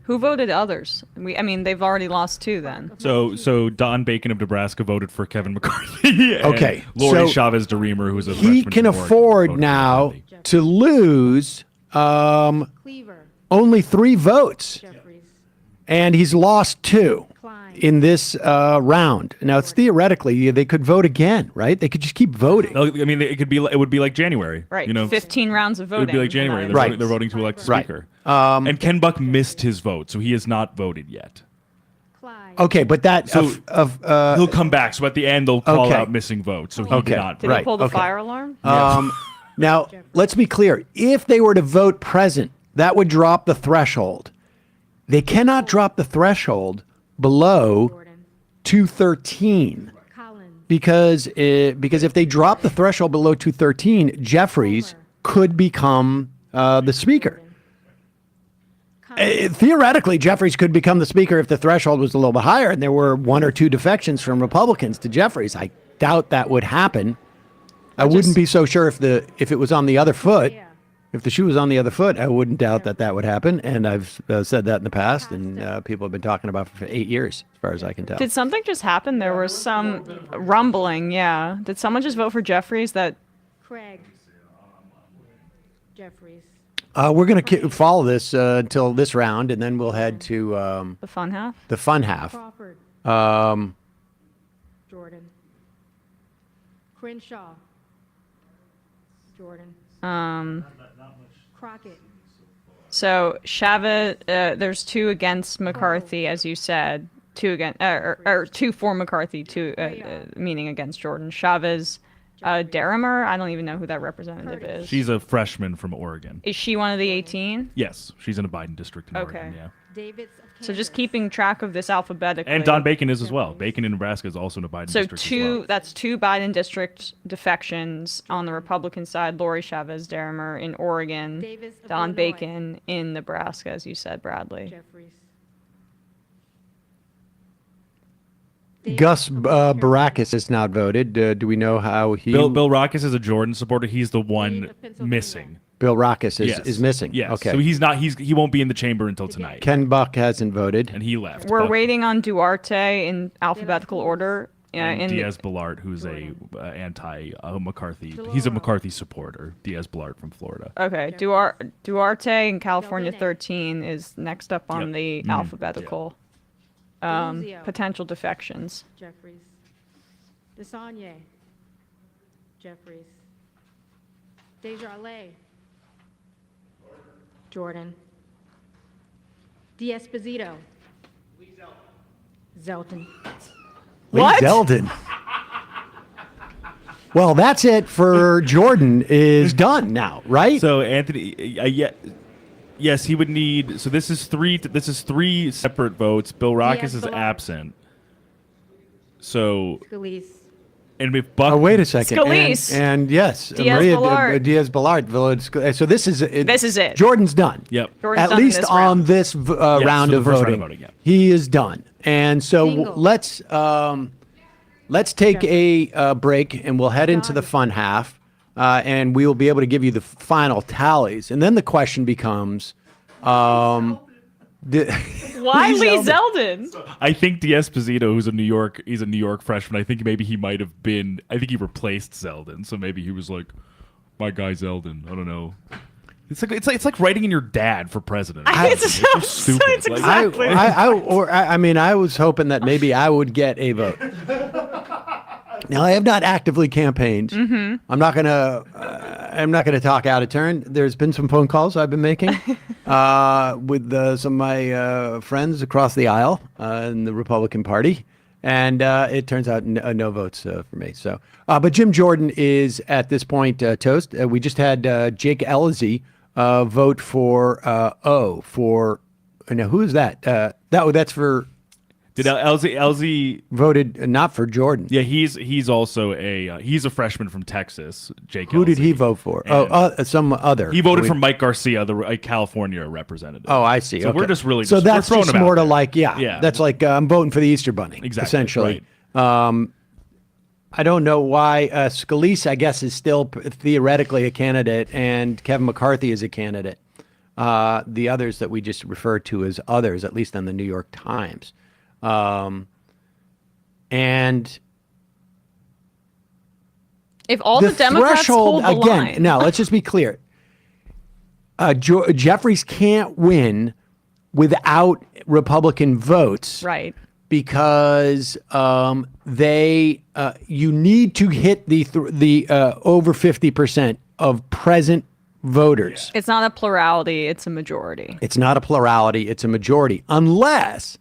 Who voted others? They've already lost 2 then. So Don Bacon of Nebraska voted for Kevin McCarthy. And Okay, Lori so Chavez DeRemer, who's a he freshman can from Oregon, afford voted now for McCarthy. to lose only 3 votes, and he's lost 2 in this round. Now, it's theoretically they could vote again, right? They could just keep voting. It would be like January, Right. 15 15 rounds of It voting. would be like January. They're, Right. voting, they're voting to elect a Right. speaker. And Ken Buck missed his vote, so he has not voted yet. Okay, but that So he'll come back. So at the end, they'll call Okay. out missing votes. So he Okay. did not. Did he pull the fire alarm? Now, let's be clear. If they were to vote present, that would drop the threshold. They cannot drop the threshold below 213 because if they drop the threshold below 213, Jeffries could become the speaker. Theoretically, Jeffries could become the speaker if the threshold was a little bit higher and there were 1 or 2 defections from Republicans to Jeffries. I doubt that would happen. I wouldn't be so sure if it was on the other foot. If the shoe was on the other foot, I wouldn't doubt that would happen. And I've said that in the past, and people have been talking about it for 8 years, as far as I can tell. Did something just happen? There was some rumbling, yeah. Did someone just vote for Jeffries that... Craig. Jeffries. We're going to follow this until this round, and then we'll head to the fun half? The fun half. Crawford. Jordan. Crenshaw. Jordan. Crockett. So Chavez, there's 2 against McCarthy, as you said. 2 against, or 2 for McCarthy, 2 meaning against Jordan. Chavez, Derimer, I don't even know who that representative is. She's a freshman from Oregon. Is she one of the 18? Yes, she's in a Biden district in Oregon. Yeah. So just keeping track of this alphabetically. And Don Bacon is as well. Bacon in Nebraska is also in a Biden So district as well. that's 2 Biden district defections on the Republican side. Lori Chavez Derimer in Oregon, Don Bacon in Nebraska, as you said, Bradley. Gus Barakis has not voted. Do we know how he... Bill Rockus is a Jordan supporter. He's the one missing. Bill Rockus Yes. is missing. Yes. Okay. So he won't be in the chamber until tonight. Ken Buck hasn't voted. And he left. We're but- waiting on Duarte in alphabetical order. and Diaz-Balart, who's a anti-McCarthy. He's a McCarthy supporter. Diaz-Balart from Florida. Okay, Duarte in California 13 is next up on the alphabetical potential defections. Jeffries. Desanye. Jeffries. Desjardins. Jordan. D'Esposito. Zelton. Lee Zeldin. Well, that's it for Jordan is done now, right? So Anthony, yes, he would need. So this is three separate votes. Bill Rockus is absent. So Scalise. And if Buck, wait a second. Scalise. And yes, Diaz-Balart. Diaz-Balart voted. So this is it. This is it. Jordan's done. Yep. Jordan's At done in least this on round. this round so of the first round voting, of voting, yeah. he is done. And so let's take a break, and we'll head into the fun half, and we will be able to give you the final tallies. And then the question becomes, Why Lee Zeldin? I think D'Esposito, who's a New York freshman. I think maybe he might have been. I think he replaced Zeldin, so maybe he was like, my guy Zeldin. I don't know. It's like writing in your dad for president. It's so stupid. It's Like, exactly. I was hoping that maybe I would get a vote. Now, I have not actively campaigned. Mm-hmm. I'm not going to I'm not going to talk out of turn. There's been some phone calls I've been making with some of my friends across the aisle in the Republican Party, and it turns out no votes for me. So, but Jim Jordan is at this point toast. We just had Jake Ellazey vote for who is that? That's for. Did Elsie voted not for Jordan? Yeah, he's also he's a freshman from Texas. Jake. Who did he vote for? Some other. He voted for Mike Garcia, the California representative. Oh, I see. So okay. we're just really so that's throwing just him more out to there. like That's like I'm voting for the Easter Bunny. Exactly. Essentially. Right. I don't know why Scalise, I guess, is still theoretically a candidate, and Kevin McCarthy is a candidate. The others that we just referred to as others, at least on the New York Times. And if all the Democrats hold the line. Now, let's just be clear. Jeffries can't win without Republican votes. Right. Because you need to hit the over 50% of present voters. It's not a plurality, it's a majority. It's not a plurality, it's a majority. Unless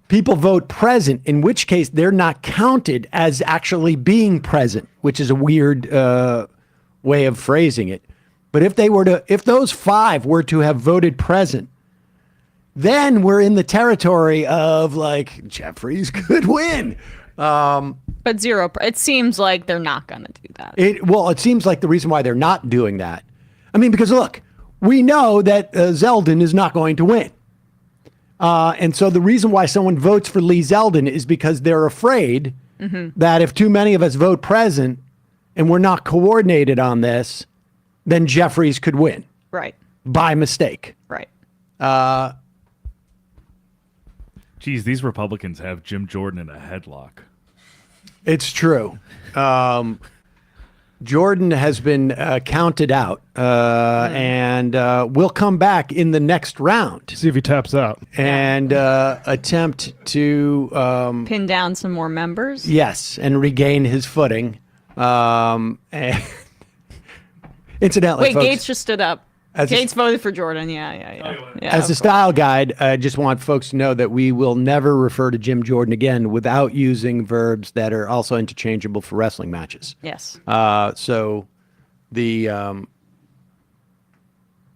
people vote present, in which case they're not counted as actually being present, which is a weird way of phrasing it. But if those 5 were to have voted present, then we're in the territory of like Jeffries could win. But zero. It seems like they're not going to do that. It seems like the reason why they're not doing that. I mean, because look, we know that Zeldin is not going to win. And so the reason why someone votes for Lee Zeldin is because they're afraid that if too many of us vote present and we're not coordinated on this, then Jeffries could win. Right. By mistake. Right. Geez, these Republicans have Jim Jordan in a headlock. It's true. Jordan has been counted out and will come back in the next round. See if he taps out. And attempt to... pin down some more members? Yes, and regain his footing. And incidentally, wait, folks, Gates just stood up. Gates voted for Jordan. Yeah. As a style guide, I just want folks to know that we will never refer to Jim Jordan again without using verbs that are also interchangeable for wrestling matches. Yes. So the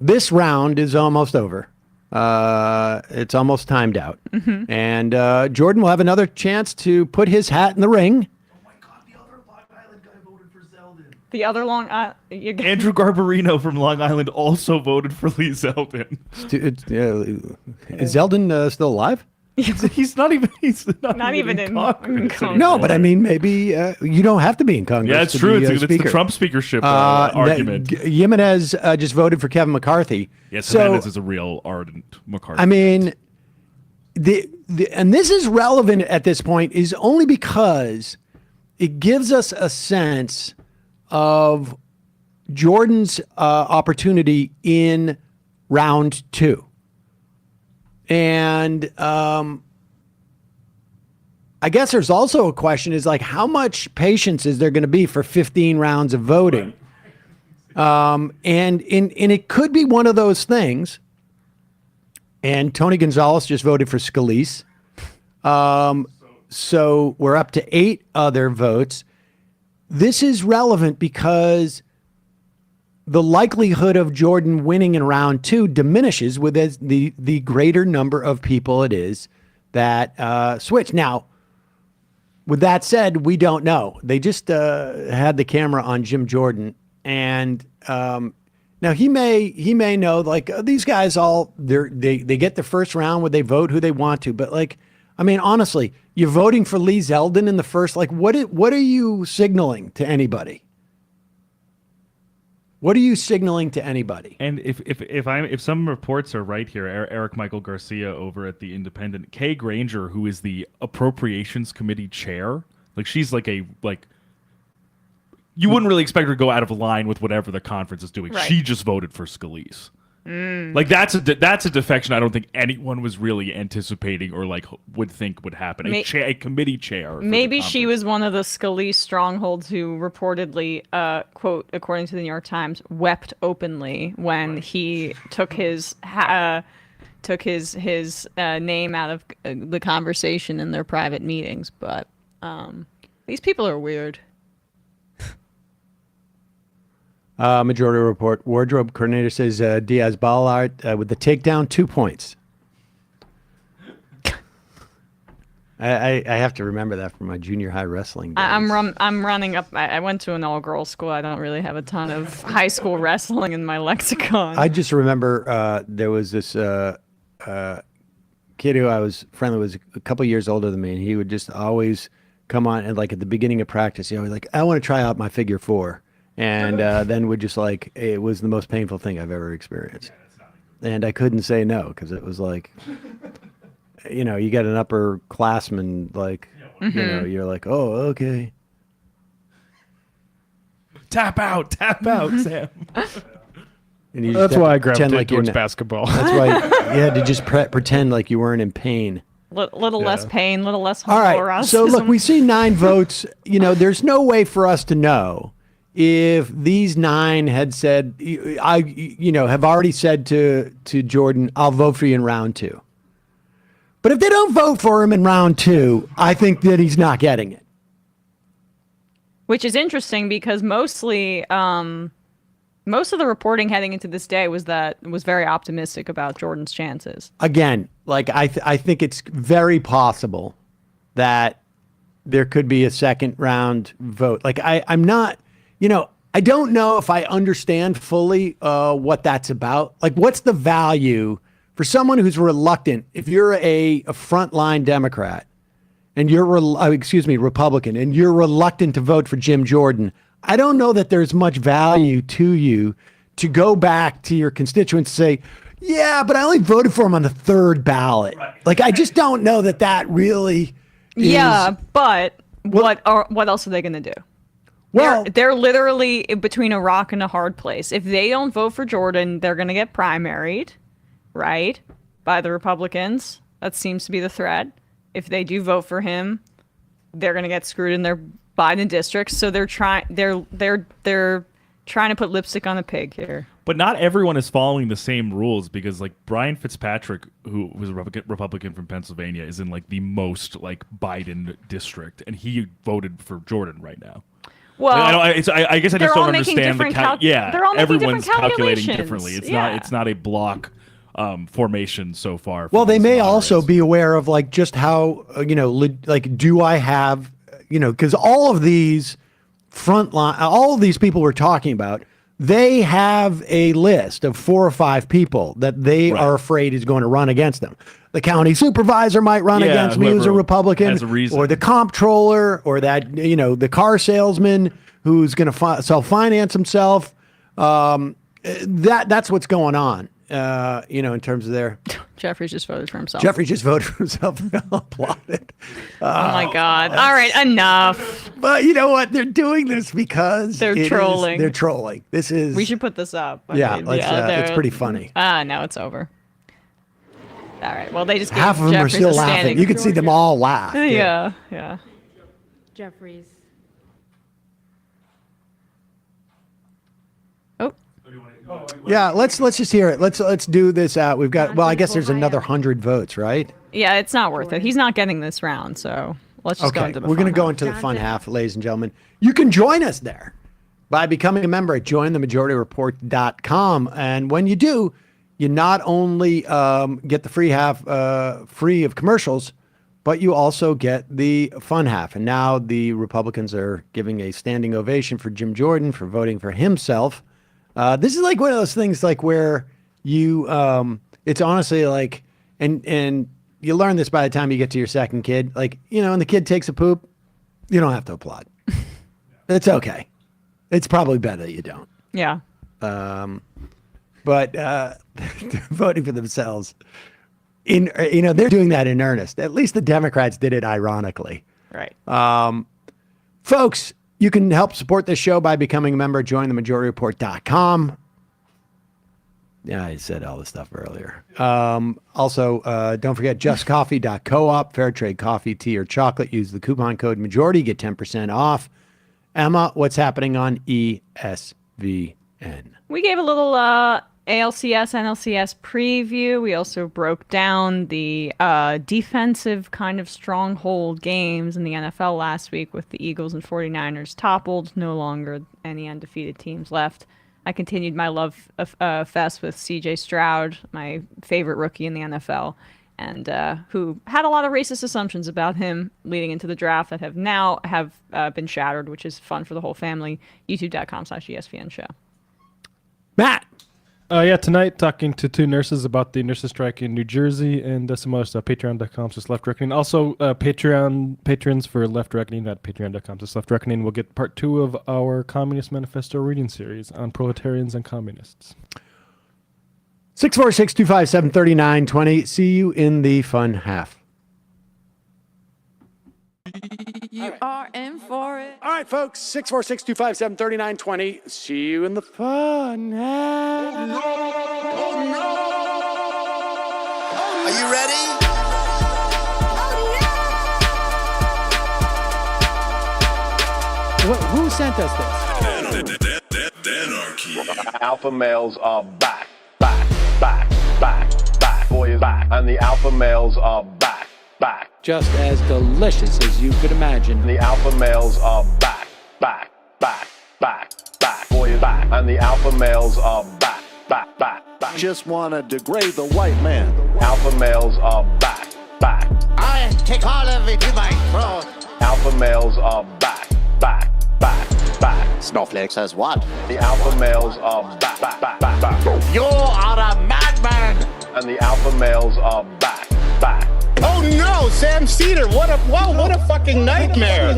this round is almost over. It's almost timed out. And Jordan will have another chance to put his hat in the ring. The other Andrew Garbarino from Long Island also voted for Lee Zeldin. Is Zeldin still alive? He's not even in Congress. No, but I mean, maybe you don't have to be in Congress. Yeah, it's to true. be, It's the Trump speakership argument. Jimenez just voted for Kevin McCarthy. Yes, Jimenez is a real ardent McCarthy. I mean, and this is relevant at this point is only because it gives us a sense of Jordan's opportunity in round 2. And I guess there's also a question is like, how much patience is there going to be for 15 rounds of voting? And it could be one of those things. And Tony Gonzalez just voted for Scalise. So we're up to 8 other votes. This is relevant because the likelihood of Jordan winning in round 2 diminishes with the greater number of people it is that switch. Now, with that said, we don't know. They just had the camera on Jim Jordan, and now he may know like these guys they get the first round where they vote who they want to, but like. I mean, honestly, you're voting for Lee Zeldin in the first. Like, what are you signaling to anybody? What are you signaling to anybody? And if some reports are right here, Eric Michael Garcia over at the Independent, Kay Granger, who is the Appropriations Committee chair, like she's you wouldn't really expect her to go out of line with whatever the conference is doing. Right. She just voted for Scalise. Like that's a defection I don't think anyone was really anticipating or like would think would happen. A committee chair. Maybe she was one of the Scalise strongholds who reportedly, quote, according to the New York Times, wept openly when he took his name out of the conversation in their private meetings. But these people are weird. Majority Report wardrobe coordinator says Diaz Ballard with the takedown 2 points. I have to remember that from my junior high wrestling days. I'm running up. I went to an all-girls school. I don't really have a ton of high school wrestling in my lexicon. I just remember there was this kid who I was friendly with, was a couple years older than me, and he would just always come on and like at the beginning of practice, he always like, I want to try out my figure 4. And then would just like, it was the most painful thing I've ever experienced. And I couldn't say no because it was like, you know, you get an upperclassman, like, you know, you're like, oh, okay. Tap out, Sam. And you That's just why I pretend gravitate towards you're basketball. That's why you had to just pretend like you weren't in pain. Little less pain, little less All right. homoeroticism. So look, we see 9 votes. You know, there's no way for us to know if these 9 had said, have already said to Jordan, I'll vote for you in round 2. But if they don't vote for him in round 2, I think that he's not getting it. Which is interesting because most of the reporting heading into this day was very optimistic about Jordan's chances. Again, like I think it's very possible that there could be a second round vote. Like I'm not. I don't know if I understand fully what that's about. Like, what's the value for someone who's reluctant? If you're a frontline Democrat and you're, Republican, and you're reluctant to vote for Jim Jordan, I don't know that there's much value to you to go back to your constituents and say, yeah, but I only voted for him on the 3rd ballot. Right. Like, I just don't know that really is. Yeah, but what else are they going to do? Well, they're literally between a rock and a hard place. If they don't vote for Jordan, they're going to get primaried, right, by the Republicans. That seems to be the threat. If they do vote for him, they're going to get screwed in their Biden districts. So they're trying to put lipstick on a pig here. But not everyone is following the same rules because, like, Brian Fitzpatrick, who was a Republican from Pennsylvania, is in like the most like Biden district, and he voted for Jordan right now. Well, I guess I just don't understand they're all making everyone's different calculating differently. It's not a block formation so far. Well, they may also be aware of like just how do I have because all of these all of these people we're talking about, they have a list of 4 or 5 people that they are afraid is going to run against them. The county supervisor might run against me who's a Republican, or the comptroller, or that the car salesman who's going to self-finance himself. That's what's going on. In terms of their. Jeffrey's just voted for himself. Jeffrey just voted for himself. Applauded. Oh my God! All right, enough. But you know what? They're doing this because they're trolling. They're trolling. This is. We should put this up. It's pretty funny. No, it's over. All right. Well, they just gave half of them Jeffries are still a laughing. You can see them all laugh. Yeah. Jeffries. Yeah, let's just hear it. Let's do this out. We've got I guess there's another 100 votes, right? Yeah, it's not worth it. He's not getting this round, so let's just go into the We're going to go into the fun half, ladies and gentlemen. You can join us there by becoming a member at jointhemajority.report.com. And when you do, you not only get the free half free of commercials, but you also get the fun half. And now the Republicans are giving a standing ovation for Jim Jordan for voting for himself. This is like one of those things like where you, it's honestly like, and you learn this by the time you get to your second kid, like, and the kid takes a poop, you don't have to applaud. It's okay. It's probably better that you don't. Yeah. But voting for themselves, they're doing that in earnest. At least the Democrats did it ironically. Right. Folks, you can help support this show by becoming a member at jointhemajority.report.com. Yeah, I said all this stuff earlier. Also, don't forget justcoffee.coop, fair trade coffee, tea, or chocolate. Use the coupon code majority, get 10% off. Emma, what's happening on ESVN? We gave a little ALCS, NLCS preview. We also broke down the defensive kind of stronghold games in the NFL last week with the Eagles and 49ers toppled. No longer any undefeated teams left. I continued my love fest with C.J. Stroud, my favorite rookie in the NFL, and who had a lot of racist assumptions about him leading into the draft that have now been shattered, which is fun for the whole family. YouTube.com/ESPN show. Matt. Yeah, tonight talking to two nurses about the nurses strike in New Jersey and some other stuff. Patreon.com/Left Reckoning. Also, patrons for Left Reckoning at Patreon.com/Left Reckoning will get part 2 of our Communist Manifesto reading series on proletarians and communists. 646-257-3920. See you in the fun half. You are in for it. All right, folks. 646-257-3920. See you in the fun half. Oh, no. Are you ready? Who sent us this? Anarchy. Alpha males are back. Boys back. And the alpha males are back. Just as delicious as you could imagine. The alpha males are back. Boys back. And the alpha males are back. Just want to degrade the white man. Alpha males are back. I take all of it in my throat. Alpha males are back. Snowflake says what? The alpha males are back. You are a madman. And the alpha males are back. Oh no, Sam Cedar! What a fucking nightmare!